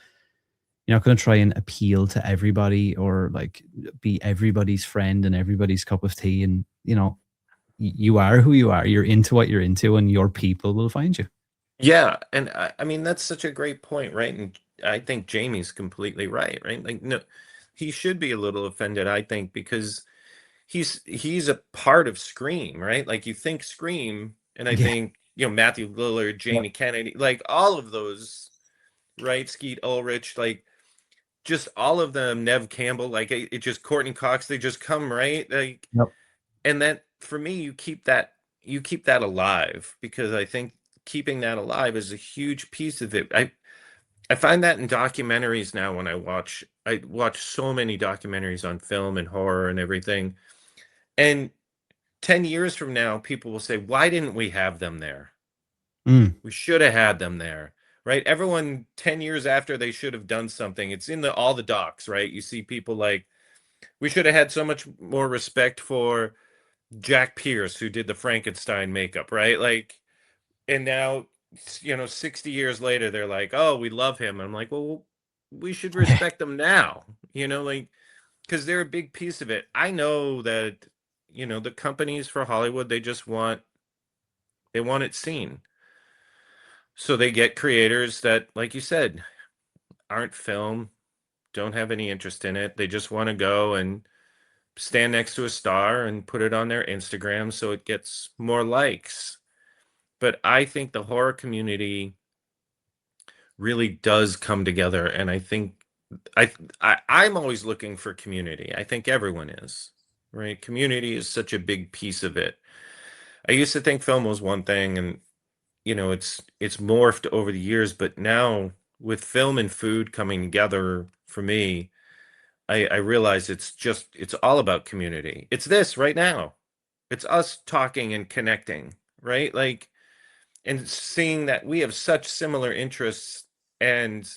to try and appeal to everybody or like be everybody's friend and everybody's cup of tea. And you are who you are. You're into what you're into, and your people will find you. Yeah, and I mean that's such a great point, right? And I think Jamie's completely right, right? Like no, he should be a little offended, I think, because he's a part of Scream, right? Like you think Scream, and I Yeah. think, Matthew Lillard, Yep. Jamie Kennedy, like all of those, right? Skeet Ulrich, like just all of them, Nev Campbell, like it just Courtney Cox, they just come, right? Like, Yep. and then for me, you keep that alive, because I think keeping that alive is a huge piece of it. I find that in documentaries now, when I watch so many documentaries on film and horror and everything. And 10 years from now, people will say, why didn't we have them there? Mm. We should have had them there, right? Everyone 10 years after they should have done something. It's in all the docs, right? You see people like, we should have had so much more respect for Jack Pierce, who did the Frankenstein makeup, right? Like, and now, 60 years later, they're like, oh, we love him. I'm like, well, we should respect them now, like, because they're a big piece of it. I know that, the companies for Hollywood, they want it seen. So they get creators that, like you said, aren't film, don't have any interest in it. They just want to go and stand next to a star and put it on their Instagram so it gets more likes. but I think the horror community really does come together, and I think I, I'm always looking for community. I think everyone is, right? Community is such a big piece of it. I used to think film was one thing, and it's morphed over the years, but now with film and food coming together for me, I realize it's all about community. It's this right now. It's us talking and connecting, right? Like, and seeing that we have such similar interests, and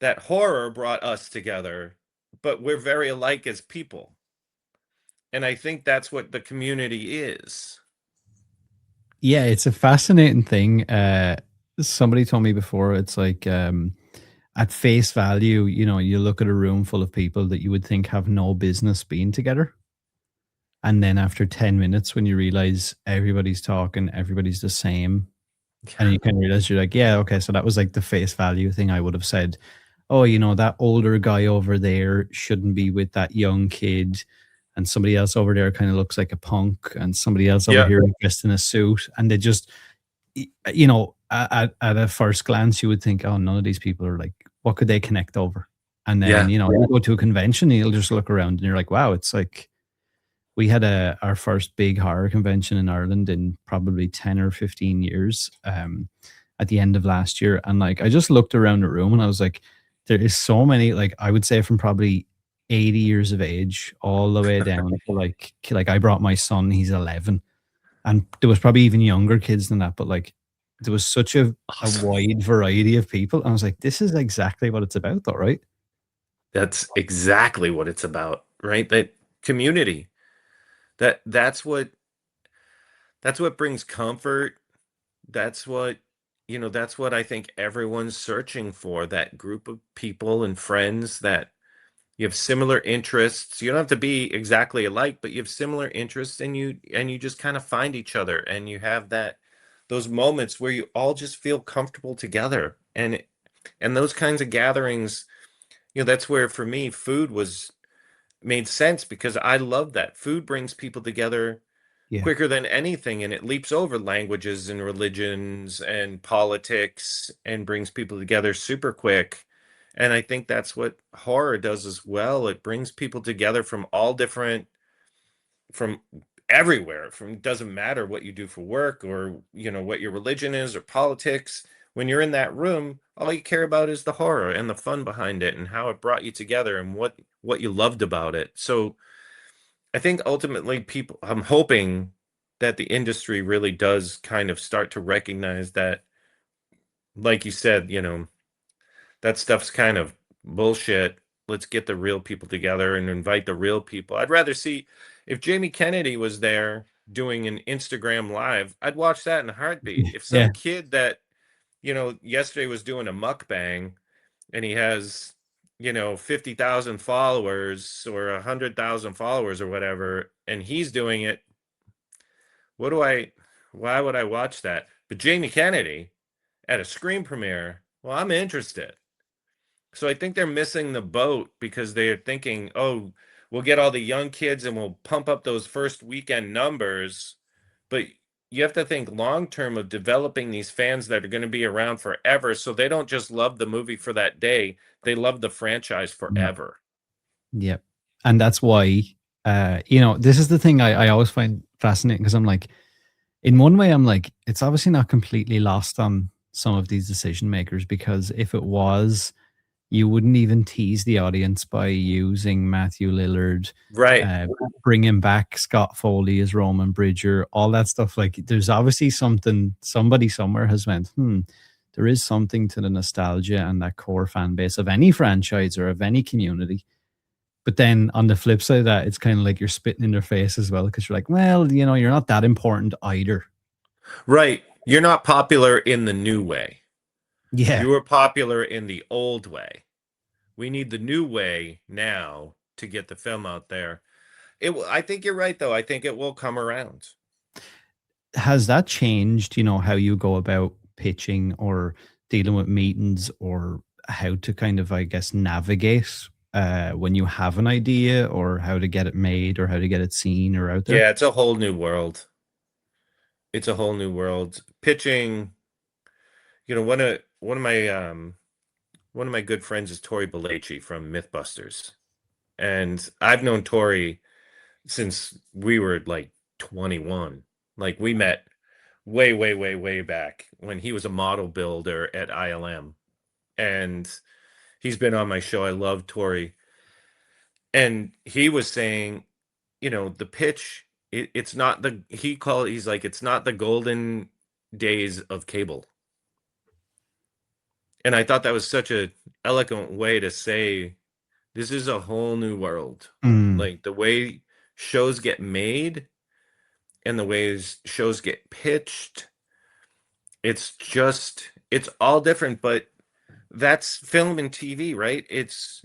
that horror brought us together, but we're very alike as people. And I think that's what the community is. Yeah, it's a fascinating thing. Somebody told me before, it's like at face value, you look at a room full of people that you would think have no business being together. And then after 10 minutes, when you realize everybody's talking, everybody's the same, and you kind of realize you're like, yeah, okay, so that was like the face value thing. I would have said, oh, that older guy over there shouldn't be with that young kid, and somebody else over there kind of looks like a punk, and somebody else over Yeah. here dressed in a suit, and they just, at a first glance, you would think, oh, none of these people are like, what could they connect over? And then, Yeah. you go to a convention, and you'll just look around, and you're like, wow, it's like we had our first big horror convention in Ireland in probably 10 or 15 years, at the end of last year. And like, I just looked around the room and I was like, there is so many, like, I would say from probably 80 years of age all the way down to like I brought my son, he's 11. And there was probably even younger kids than that, but like, there was such a Awesome. wide variety of people. And I was like, this is exactly what it's about, though, right? That's exactly what it's about, right? That community. That's what brings comfort. That's what I think everyone's searching for, that group of people and friends that you have similar interests. You don't have to be exactly alike, but you have similar interests, and you just kind of find each other, and you have those moments where you all just feel comfortable together. And those kinds of gatherings, that's where for me food was made sense, because I love that. Food brings people together Yeah. quicker than anything, and it leaps over languages and religions and politics and brings people together super quick. And I think that's what horror does as well. It brings people together from all different, from everywhere. From, doesn't matter what you do for work, or what your religion is, or politics. When you're in that room, all you care about is the horror and the fun behind it, and how it brought you together, and what you loved about it. So I think ultimately I'm hoping that the industry really does kind of start to recognize that, like you said, that stuff's kind of bullshit. Let's get the real people together and invite the real people. I'd rather see, if Jamie Kennedy was there doing an Instagram live, I'd watch that in a heartbeat. If Yeah. some kid that, yesterday was doing a mukbang, and he has, 50,000 followers or 100,000 followers or whatever, and he's doing it, what do I, why would I watch that? But Jamie Kennedy at a screen premiere, well, I'm interested. So I think they're missing the boat, because they're thinking, oh, we'll get all the young kids and we'll pump up those first weekend numbers. But you have to think long term of developing these fans that are going to be around forever. So they don't just love the movie for that day, they love the franchise Yeah. forever. Yeah. And that's why, this is the thing I always find fascinating, because I'm like, in one way, I'm like, it's obviously not completely lost on some of these decision makers, because if it was, you wouldn't even tease the audience by using Matthew Lillard, Right. uh, bringing back Scott Foley as Roman Bridger, all that stuff. Like, there's obviously something, somebody somewhere has went, there is something to the nostalgia and that core fan base of any franchise or of any community. But then on the flip side of that, it's kind of like you're spitting in their face as well, because you're like, well, you're not that important either. Right. You're not popular in the new way. Yeah. You were popular in the old way. We need the new way now to get the film out there. I think you're right, though. I think it will come around. Has that changed, how you go about pitching or dealing with meetings, or how to kind of, I guess, navigate when you have an idea, or how to get it made, or how to get it seen or out there? Yeah, it's a whole new world. it's a whole new world. Pitching, you know, one of my good friends is Tori Belleci from Mythbusters. And I've known Tori since we were like 21. Like we met way, way, way, way back when he was a model builder at ILM. And he's been on my show. I love Tori. And he was saying, you know, the pitch, it's not the, he's like, it's not the golden days of cable. And I thought that was such a eloquent way to say this is a whole new world. Mm, Like the way shows get made and the ways shows get pitched, it's all different, but that's film and TV, right? It's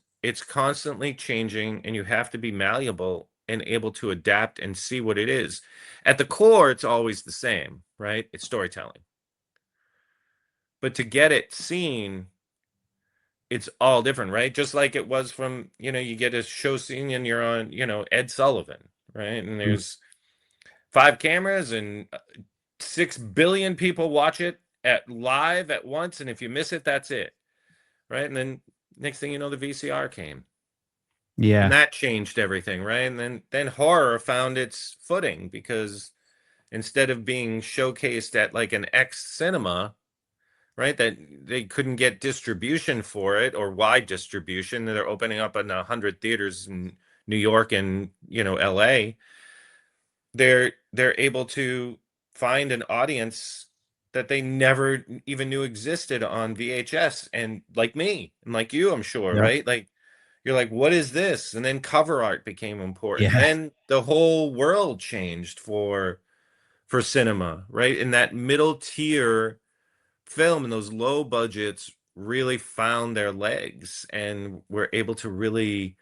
constantly changing and you have to be malleable and able to adapt and see what it is. At the core, it's always the same, right? It's storytelling. But to get it seen, it's all different, right? Just like it was from, you know, you get a show scene and you're on, you know, Ed Sullivan, right? And mm, there's 5 cameras and 6 billion people watch it at live at once. And if you miss it, that's it, right? And then next thing you know, the VCR came and yeah. that changed everything, right? And then horror found its footing because instead of being showcased at like an X cinema, right? That they couldn't get distribution for it or wide distribution. They're opening up in 100 theaters in New York and, you know, LA. They're able to find an audience that they never even knew existed on VHS, and like me and like you, I'm sure, Yeah. right? Like you're like, what is this? And then cover art became important. Yeah. Then the whole world changed for cinema, right? In that middle tier film and those low budgets really found their legs and were able to really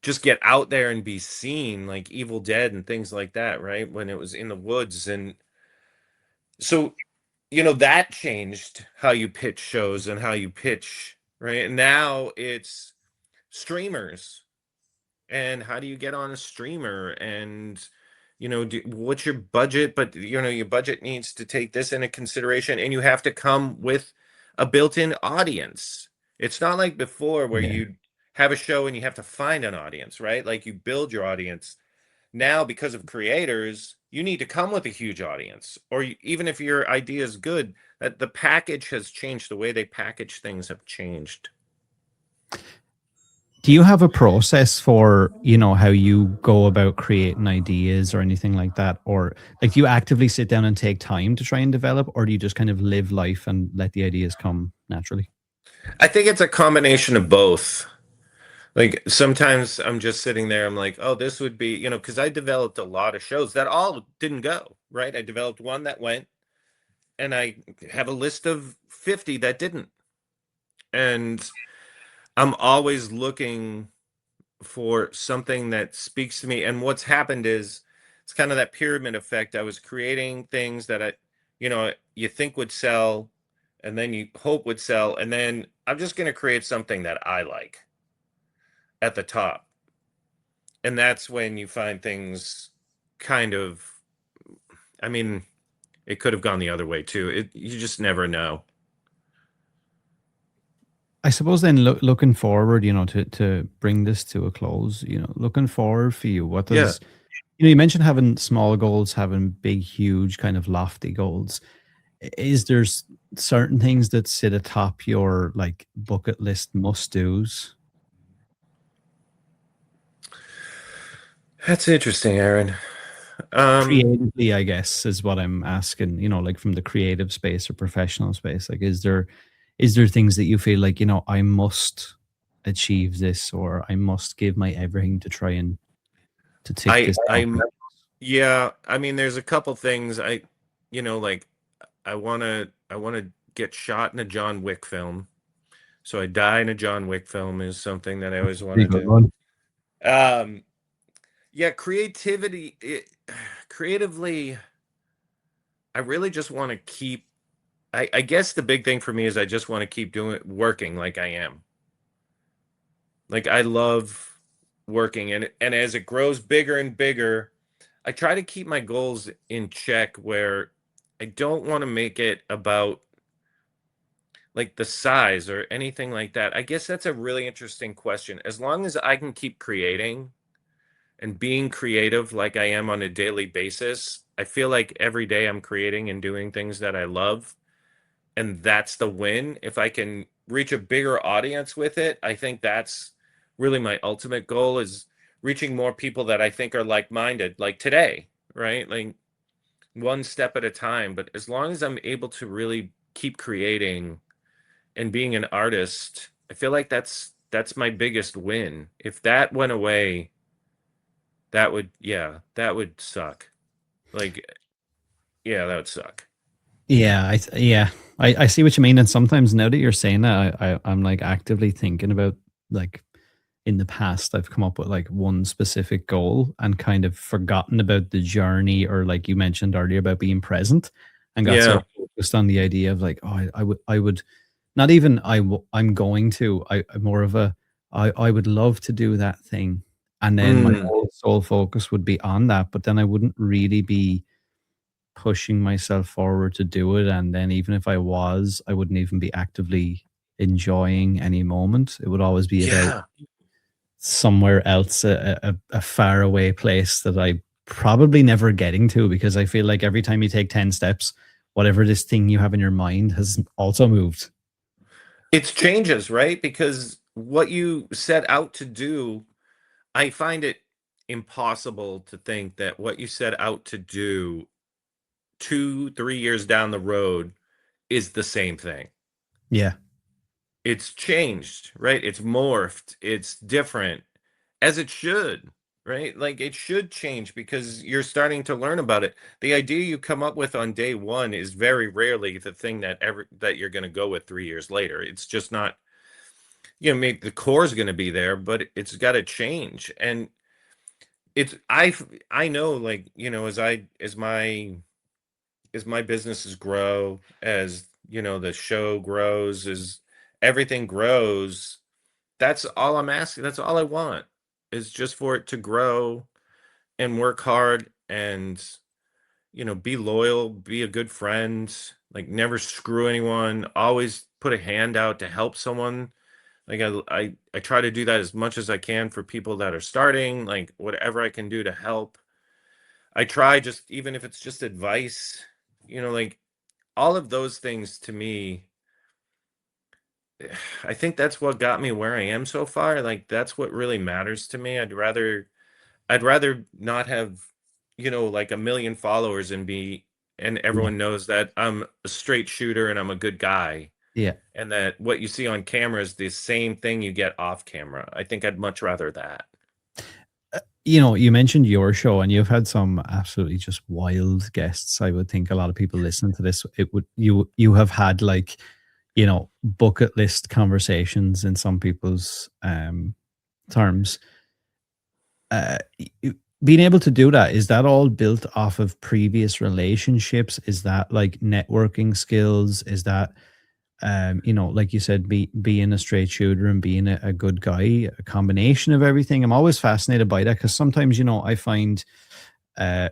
just get out there and be seen, like Evil Dead and things like that, right? When it was in the woods. And so, you know, that changed how you pitch shows and how you pitch, right? And now it's streamers. And how do you get on a streamer? And, you know, what's your budget? But, you know, your budget needs to take this into consideration and you have to come with a built-in audience. It's not like before where Yeah. you have a show and you have to find an audience, right? Like you build your audience. Now, because of creators, you need to come with a huge audience. Or even if your idea is good, that the package has changed. The way they package things have changed. Do you have a process for, you know, how you go about creating ideas or anything like that? Or like, do you actively sit down and take time to try and develop, or do you just kind of live life and let the ideas come naturally? I think it's a combination of both. Like sometimes I'm just sitting there, I'm like, oh, this would be, you know, because I developed a lot of shows that all didn't go, right? I developed one that went, and I have a list of 50 that didn't. And I'm always looking for something that speaks to me. And what's happened is it's kind of that pyramid effect. I was creating things that you know, you think would sell, and then you hope would sell. And then I'm just going to create something that I like at the top. And that's when you find things kind of, I mean, it could have gone the other way too. You just never know. I suppose then looking forward, you know, to bring this to a close, you know, looking forward for you, what Yeah. does, you know, you mentioned having small goals, having big, huge, kind of lofty goals. Is there certain things that sit atop your like bucket list must do's? That's interesting, Aaron. Um, Creatively, I guess, is what I'm asking, you know, like from the creative space or professional space. Like, is there things that you feel like, you know, I must achieve this, or I must give my everything to try and to tick this off? I'm yeah, I mean there's a couple things you know, like I want to get shot in a John Wick film. So I die in a John Wick film is something that I always want Pretty to good do. one. Um yeah, creatively I really just want to keep I guess the big thing for me is I just want to keep doing working like I am. Like I love working, and as it grows bigger and bigger, I try to keep my goals in check where I don't want to make it about like the size or anything like that. I guess that's a really interesting question. As long as I can keep creating and being creative like I am on a daily basis, I feel like every day I'm creating and doing things that I love. And that's the win. If I can reach a bigger audience with it, I think that's really my ultimate goal, is reaching more people that I think are like-minded, like today, right? Like one step at a time. But as long as I'm able to really keep creating and being an artist, I feel like that's my biggest win. If that went away, that would, yeah, that would suck. Like, yeah, that would suck. Yeah, I see what you mean. And sometimes now that you're saying that, I'm like actively thinking about like in the past I've come up with like one specific goal and kind of forgotten about the journey, or like you mentioned earlier about being present, and got so Yeah. focused on the idea of like, oh, I would not even I'm going to, I'm more of a I would love to do that thing, and then my Mm. whole sole focus would be on that, but then I wouldn't really be pushing myself forward to do it. And then even if I was, I wouldn't even be actively enjoying any moment. It would always be about Yeah. somewhere else, a far away place that I probably never getting to, because I feel like every time you take 10 steps, whatever this thing you have in your mind has also moved. It's changes, right? Because what you set out to do, I find it impossible to think that what you set out to do 2, 3 years down the road is the same thing. Yeah. It's changed, right? It's morphed, it's different, as it should, right? Like it should change because you're starting to learn about it. The idea you come up with on day one is very rarely the thing that you're going to go with 3 years later. It's just not, maybe the core is going to be there, but it's got to change. And I know, like, as my businesses grow, as the show grows, as everything grows, that's all I'm asking. That's all I want, is just for it to grow and work hard and be loyal, be a good friend, like never screw anyone, always put a hand out to help someone. Like I try to do that as much as I can for people that are starting, like whatever I can do to help. I try, just even if it's just advice, like all of those things to me, I think that's what got me where I am so far. Like that's what really matters to me. I'd rather not have, like a million followers and Yeah. everyone knows that I'm a straight shooter and I'm a good guy, Yeah. and that what you see on camera is the same thing you get off camera. I think I'd much rather that. You mentioned your show, and you've had some absolutely just wild guests. I would think a lot of people listening to this, it would you have had like, bucket list conversations in some people's terms. Being able to do that, is that all built off of previous relationships? Is that like networking skills? Is that like you said, being a straight shooter and being a good guy, a combination of everything? I'm always fascinated by that, because sometimes, I find uh,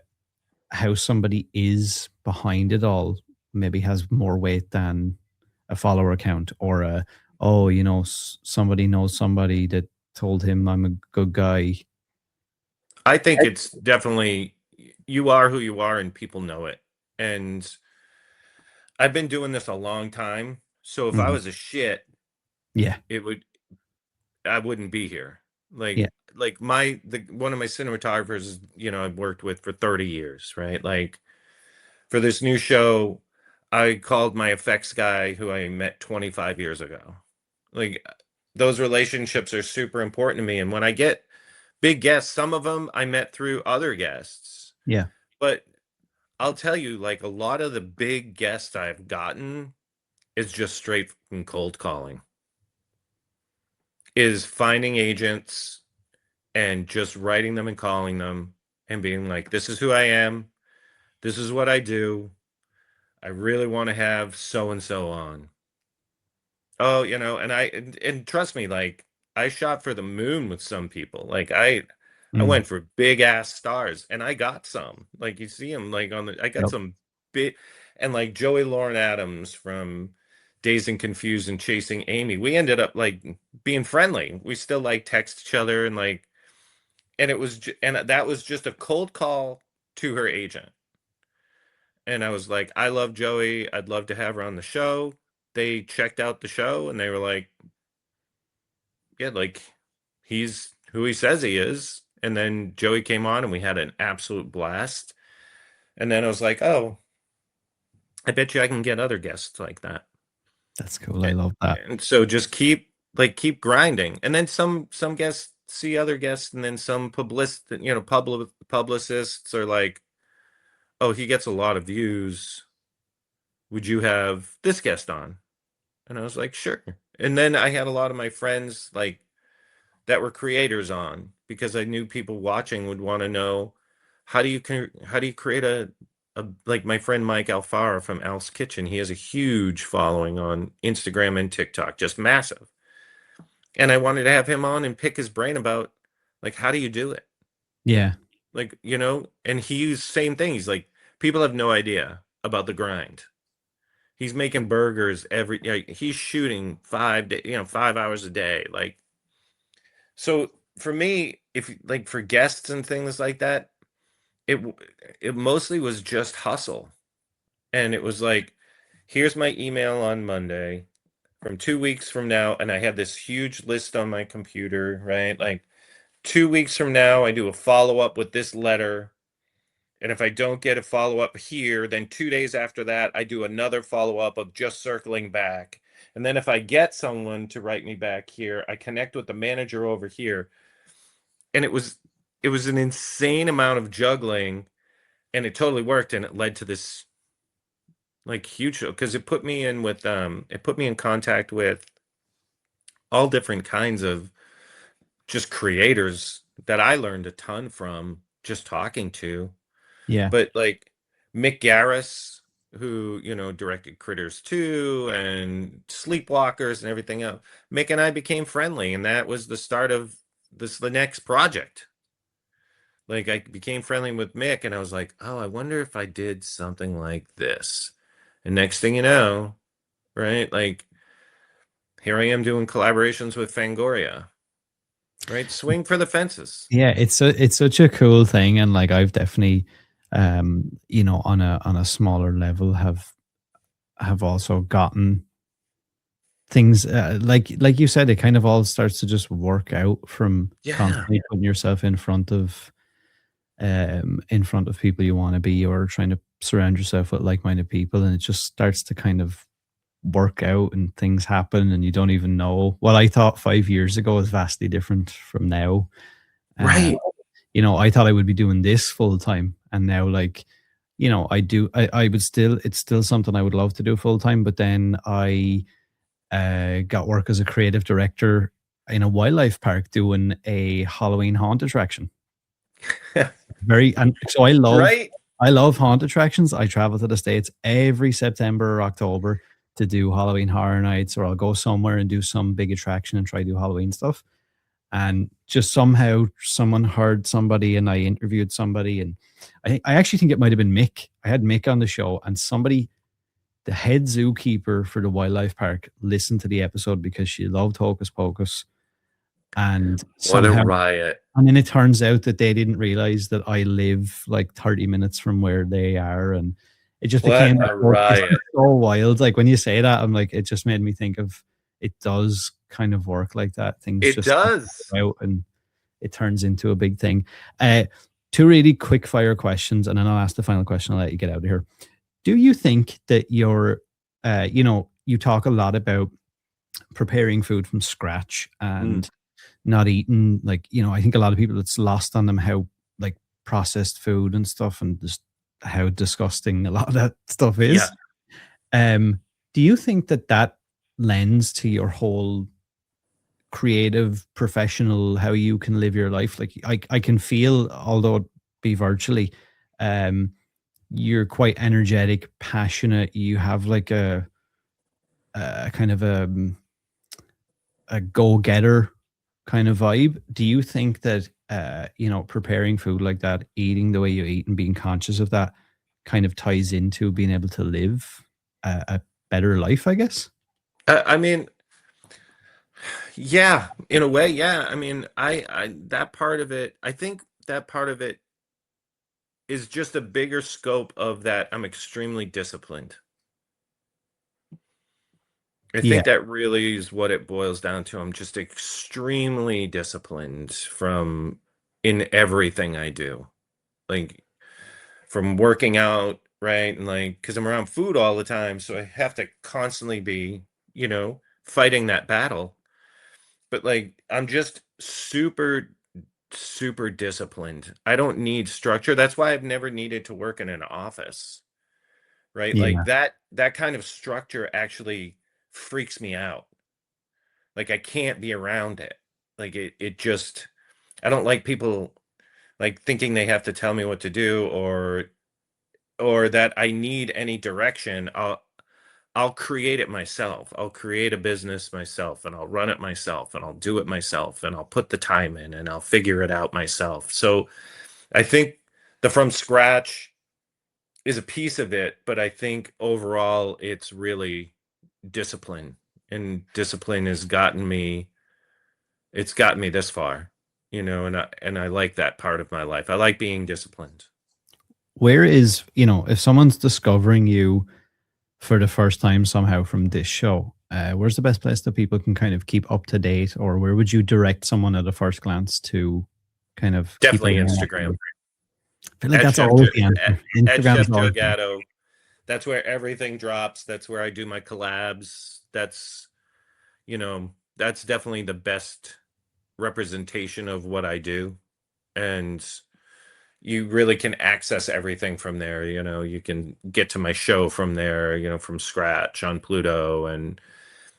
how somebody is behind it all maybe has more weight than a follower account, or oh, somebody knows somebody that told him I'm a good guy. I think it's definitely, you are who you are and people know it. And I've been doing this a long time. So if I Mhm. was a shit, Yeah, it would I wouldn't be here. yeah, Like one of my cinematographers is, I've worked with for 30 years, right? Like for this new show, I called my effects guy who I met 25 years ago. Like those relationships are super important to me. And when I get big guests, some of them I met through other guests. yeah. But I'll tell you, like a lot of the big guests I've gotten is just straight from cold calling, is finding agents and just writing them and calling them and being like, this is who I am. This is what I do. I really want to have so and so on. Oh, and trust me, like I shot for the moon with some people. Like I Mm, went for big ass stars and I got some. Like you see them like I got yep. some big, and like Joey Lauren Adams from Dazed and Confused and Chasing Amy, we ended up like being friendly. We still like text each other and like, and and that was just a cold call to her agent. And I was like, I love Joey. I'd love to have her on the show. They checked out the show and they were like, yeah, like he's who he says he is. And then Joey came on and we had an absolute blast. And then I was like, oh, I bet you I can get other guests like that. That's cool. I And, love that. and so just keep grinding. And then some guests see other guests, and then some publicists are like, oh, he gets a lot of views. Would you have this guest on? And I was like, sure. And then I had a lot of my friends like that were creators on, because I knew people watching would want to know how do you create a like my friend Mike Alfaro from Al's Kitchen. He has a huge following on Instagram and TikTok, just massive. And I wanted to have him on and pick his brain about like how do you do it? Yeah. Like, and he's same thing. He's like, people have no idea about the grind. He's making burgers he's shooting 5 hours a day. Like, so for me, if like for guests and things like that, it it mostly was just hustle. And it was like, here's my email on Monday from 2 weeks from now, and I have this huge list on my computer, right? Like 2 weeks from now, I do a follow-up with this letter. And if I don't get a follow-up here, then 2 days after that, I do another follow-up of just circling back. And then if I get someone to write me back here, I connect with the manager over here. And it was an insane amount of juggling, and it totally worked, and it led to this like huge show, because it put me in contact with all different kinds of just creators that I learned a ton from just talking to. Yeah. But like Mick Garris, who, directed Critters 2 and Sleepwalkers and everything else, Mick and I became friendly, and that was the start of the next project. Like I became friendly with Mick, and I was like, oh, I wonder if I did something like this. And next thing you know, right? Like here I am doing collaborations with Fangoria, right? Swing for the fences. Yeah, it's such a cool thing, and like I've definitely, on a smaller level, have also gotten things like you said. It kind of all starts to just work out from Yeah. constantly putting yourself in front of people you want to be, or trying to surround yourself with like-minded people, and it just starts to kind of work out, and things happen, and you don't even know. What I thought 5 years ago is vastly different from now. uh, Right. I thought I would be doing this full time, and now, like, I would still, it's still something I would love to do full time, but then I got work as a creative director in a wildlife park doing a Halloween haunt attraction. And so Right. I love haunt attractions. I travel to the States every September or October to do Halloween Horror Nights, or I'll go somewhere and do some big attraction and try to do Halloween stuff. And just somehow someone heard somebody, and I interviewed somebody, and I actually think it might have been Mick. I had Mick on the show, and somebody, the head zookeeper for the wildlife park, listened to the episode because she loved Hocus Pocus. And What a somehow, riot. and then it turns out that they didn't realize that I live like 30 minutes from where they are. And it just What became a it's riot. so wild. Like when you say that, I'm like, it just made me think of, it does kind of work like that. Things It just does. out, and it turns into a big thing. Uh, Two really quick fire questions, and then I'll ask the final question. I'll let you get out of here. Do you think that you talk a lot about preparing food from scratch and not eating, like, I think a lot of people, it's lost on them how like processed food and stuff, and just how disgusting a lot of that stuff Yeah. is. Do you think that that lends to your whole creative, professional, how you can live your life? Like I can feel, although it be virtually, um, you're quite energetic, passionate. You have like a kind of a go-getter kind of vibe. Do you think that preparing food like that, eating the way you eat, and being conscious of that kind of ties into being able to live a better life, I guess. I mean, yeah, in a way, yeah. I mean, I that part of it, I think that part of it is just a bigger scope of that I'm extremely disciplined. I Yeah. think that really is what it boils down to. I'm just extremely disciplined from in everything I do. Like from working out, right? And like because I'm around food all the time, so I have to constantly be, fighting that battle. But like I'm just super disciplined. I don't need structure. That's why I've never needed to work in an office, right? Like Yeah. that kind of structure actually freaks me out. Like I can't be around it. Like it just I don't like people like thinking they have to tell me what to do or that I need any direction. I'll create it myself. I'll create a business myself and I'll run it myself and I'll do it myself and I'll put the time in and I'll figure it out myself. So I think the from scratch is a piece of it, but I think overall it's really discipline. And discipline has gotten me this far, and I like that part of my life. I like being disciplined. Where is, if someone's discovering you for the first time somehow from this show, where's the best place that people can kind of keep up to date, or where would you direct someone at a first glance to kind of keep an Definitely eye out? Instagram. I feel like At that's Chef always jo- the answer. at Instagram's Chef Joe always the answer. Gatto. That's where everything drops. That's where I do my collabs. That's definitely the best representation of what I do. And you really can access everything from there. You can get to my show from there, from scratch on Pluto. And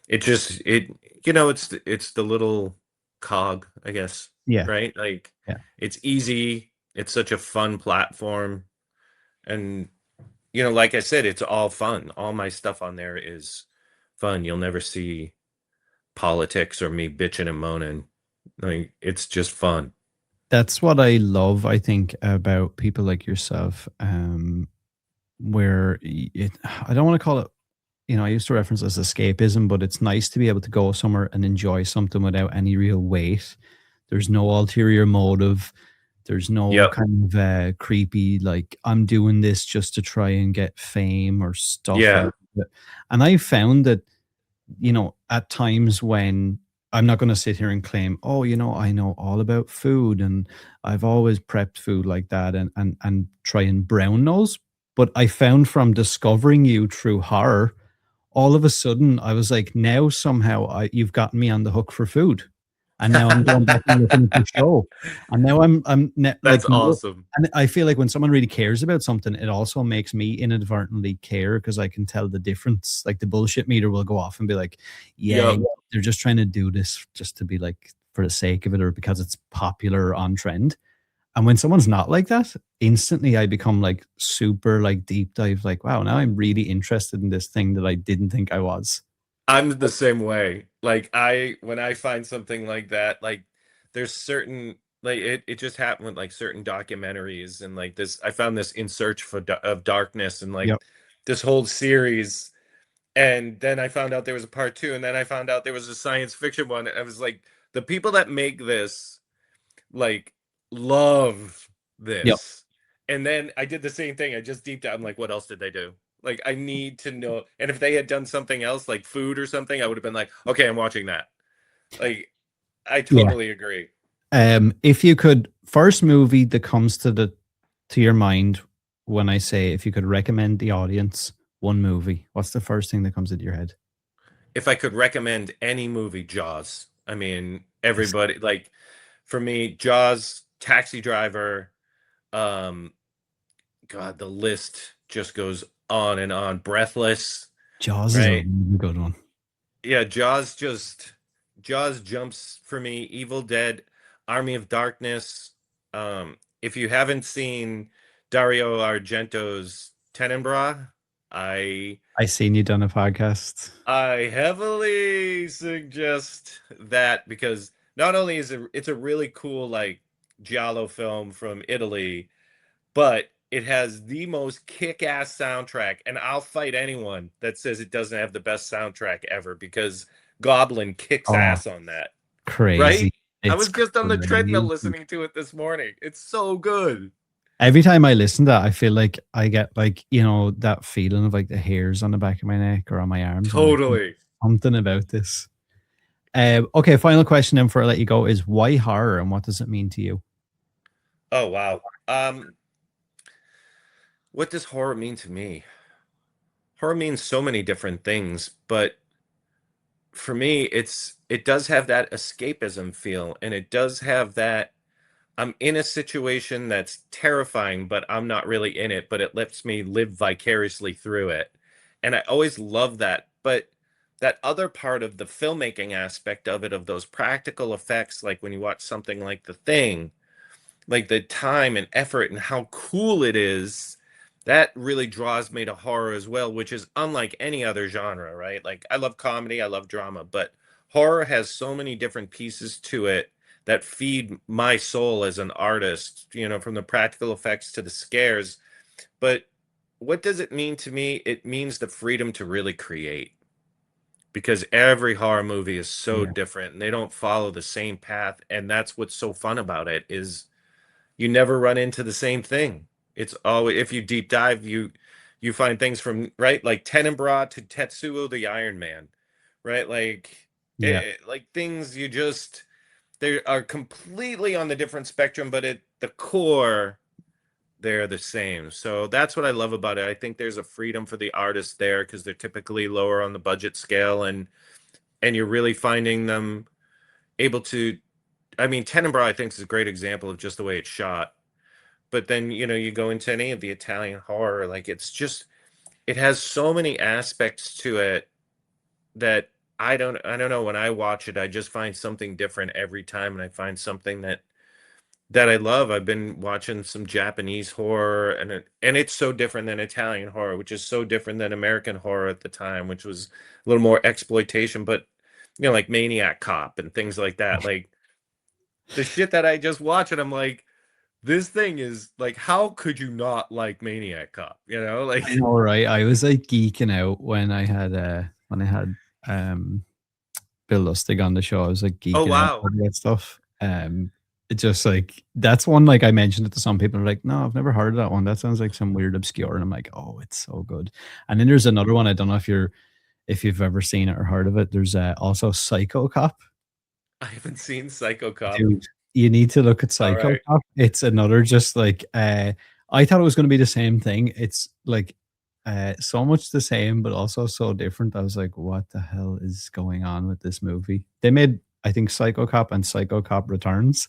it just, it's the little cog, I guess, Yeah. right? Like Yeah. it's easy. It's such a fun platform. And like I said, it's all fun. All my stuff on there is fun. You'll never see politics or me bitching and moaning. Like it's just fun. That's what I love, I think, about people like yourself. Where I don't want to call it, I used to reference as escapism, but it's nice to be able to go somewhere and enjoy something without any real weight. There's no ulterior motive. There's no Yep. kind of creepy, like, I'm doing this just to try and get fame or stuff Yeah. out of it. And I found that, at times when I'm not going to sit here and claim, oh, I know all about food and I've always prepped food like that and try and brown nose. But I found from discovering you through horror, all of a sudden I was like, now somehow you've gotten me on the hook for food. And now I'm going back and looking at the show. And now That's like, awesome. and I feel like when someone really cares about something, it also makes me inadvertently care because I can tell the difference. Like the bullshit meter will go off and be like, yeah, Yep. they're just trying to do this just to be like for the sake of it or because it's popular on trend. And when someone's not like that, instantly I become like super like deep dive, like, wow, now I'm really interested in this thing that I didn't think I was. I'm the same way. Like when I find something like that, like there's certain like it just happened with like certain documentaries and like this I found this In Search of Darkness and like Yep. this whole series and then I found out there was a part 2 and then I found out there was a science fiction one and I was like the people that make this like love Yep. this. And then I did the same thing. I just deep dive. I'm like, what else did they do? Like, I need to know. And if they had done something else, like food or something, I would have been like, okay, I'm watching that. Like, I Yeah. totally agree. If you could, first movie that comes to your mind when I say if you could recommend the audience one movie, what's the first thing that comes into your head? If I could recommend any movie, Jaws. I mean, Yes. everybody like for me, Jaws, Taxi Driver, um, God, the list just goes on and on. Breathless, Jaws is a right? really good one. Yeah, Jaws jumps for me. Evil Dead, Army of Darkness. If you haven't seen Dario Argento's Tenenbaum, I I seen you done a podcast. I heavily suggest that because not only is it's a really cool like giallo film from Italy, but It has the most kick-ass soundtrack, and I'll fight anyone that says it doesn't have the best soundtrack ever because Goblin kicks Oh, ass on that. crazy. Right? I It's was just on the treadmill crazy. listening to it this morning. It's so good. Every time I listen to that, I feel like I get like, that feeling of like the hairs on the back of my neck or on my arms. I'm like, Totally. something about this. Okay, final question then before I let you go is why horror and what does it mean to you? Oh wow. What does horror mean to me? Horror means so many different things, but for me, it does have that escapism feel, and it does have that I'm in a situation that's terrifying, but I'm not really in it, but it lets me live vicariously through it. And I always love that. But that other part of the filmmaking aspect of it, of those practical effects, like when you watch something like The Thing, like the time and effort and how cool it is, that really draws me to horror as well, which is unlike any other genre, right? Like I love comedy, I love drama, but horror has so many different pieces to it that feed my soul as an artist, from the practical effects to the scares. But what does it mean to me? It means the freedom to really create, because every horror movie is so Yeah. different and they don't follow the same path, and that's what's so fun about it is you never run into the same thing. It's always, if you deep dive, you find things from, right, like Tenenbaum to Tetsuo the Iron Man, right? Like Yeah. like things you just they are completely on the different spectrum, but at the core they're the same. So that's what I love about it. I think there's a freedom for the artists there because they're typically lower on the budget scale, and you're really finding them able to. I mean, Tenenbaum I think is a great example of just the way it's shot. But then, you go into any of the Italian horror, like it has so many aspects to it that I don't know, when I watch it, I just find something different every time, and I find something that I love. I've been watching some Japanese horror, and it's so different than Italian horror, which is so different than American horror at the time, which was a little more exploitation, but like Maniac Cop and things like that. Like the shit that I just watch, and I'm like, this thing is like, how could you not like Maniac Cop? I Like, know, right? I was like geeking out when I had um Bill Lustig on the show. I was like oh geeking out wow, over that stuff. It just like that's one like I mentioned it to some people are like, no, I've never heard of that one. That sounds like some weird obscure. And I'm like, oh, it's so good. And then there's another one. I don't know if you've ever seen it or heard of it. There's also Psycho Cop. I haven't seen Psycho Cop. Dude, you need to look at All Psycho right, Cop. It's another just like I thought it was going to be the same thing. It's like so much the same, but also so different. I was like, what the hell is going on with this movie? They made, I think, Psycho Cop and Psycho Cop Returns.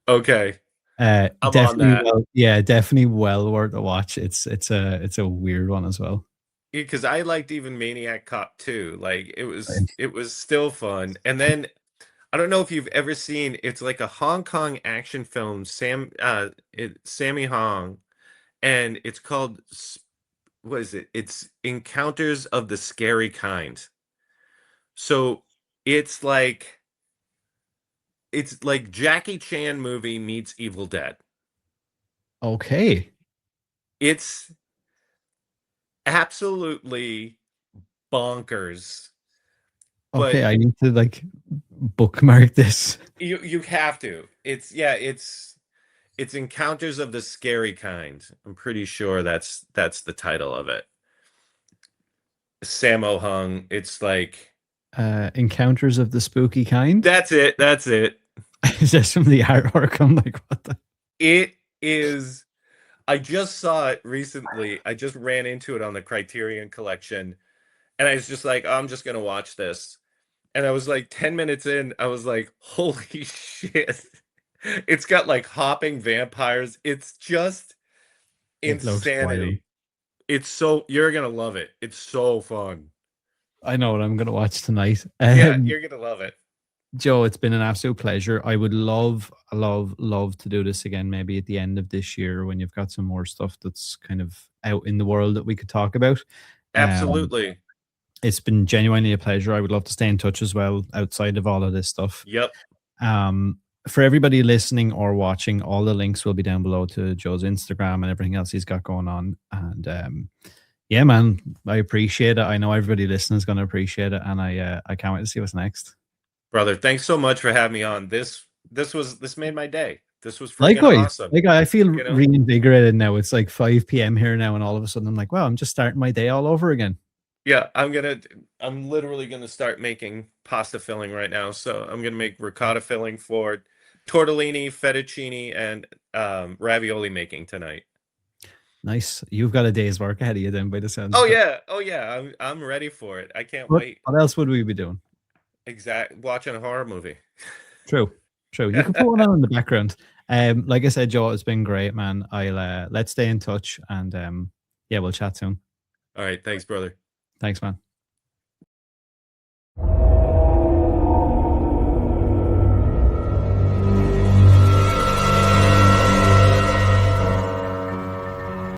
okay, I'm on Definitely that. well, yeah, definitely well worth a watch. It's a weird one as well. Because I liked even Maniac Cop too. Like it was Right. it was still fun. And then I don't know if you've ever seen, it's like a Hong Kong action film, Sammy Hong, and it's called what is it? It's Encounters of the Scary Kind. So it's like it's like Jackie Chan movie meets Evil Dead. Okay. It's absolutely bonkers, Okay, but I need to like bookmark this. you have to. It's Encounters of the Scary Kind. I'm pretty sure that's the title of it. Sammo Hung. It's like Encounters of the Spooky Kind. that's it. That's it. Is this from the artwork? I'm like, what the? It is. I just saw it recently. I just ran into it on the Criterion Collection, and I was just like, oh, I'm just gonna watch this. And I was like 10 minutes in, I was like, holy shit. It's got like hopping vampires. It's just It looks wild. insanity. You're gonna love it. It's so fun. I know what I'm gonna watch tonight. Yeah, you're gonna love it. Joe, it's been an absolute pleasure. I would love to do this again, maybe at the end of this year when you've got some more stuff that's kind of out in the world that we could talk about. Um, Absolutely. it's been genuinely a pleasure. I would love to stay in touch as well outside of all of this stuff. Yep. Um, for everybody listening or watching, all the links will be down below to Joe's Instagram and everything else he's got going on. And yeah, man, I appreciate it. I know everybody listening is going to appreciate it, and I can't wait to see what's next. Brother, thanks so much for having me on. This made my day. This was freaking Likewise, awesome. like I feel You know? reinvigorated now. It's like 5 p.m. here now, and all of a sudden I'm like, wow, I'm just starting my day all over again. Yeah, I'm literally gonna start making pasta filling right now. So I'm gonna make ricotta filling for tortellini, fettuccine, and ravioli making tonight. Nice. You've got a day's work ahead of you then, by the sounds Oh of it. yeah, oh yeah. I'm ready for it. I can't What, wait. what else would we be doing? Watching a horror movie. True. You can put one on in the background. Like I said, Joe, it's been great, man. I'll let's stay in touch, and yeah, we'll chat soon. All right, thanks, brother. Thanks, man.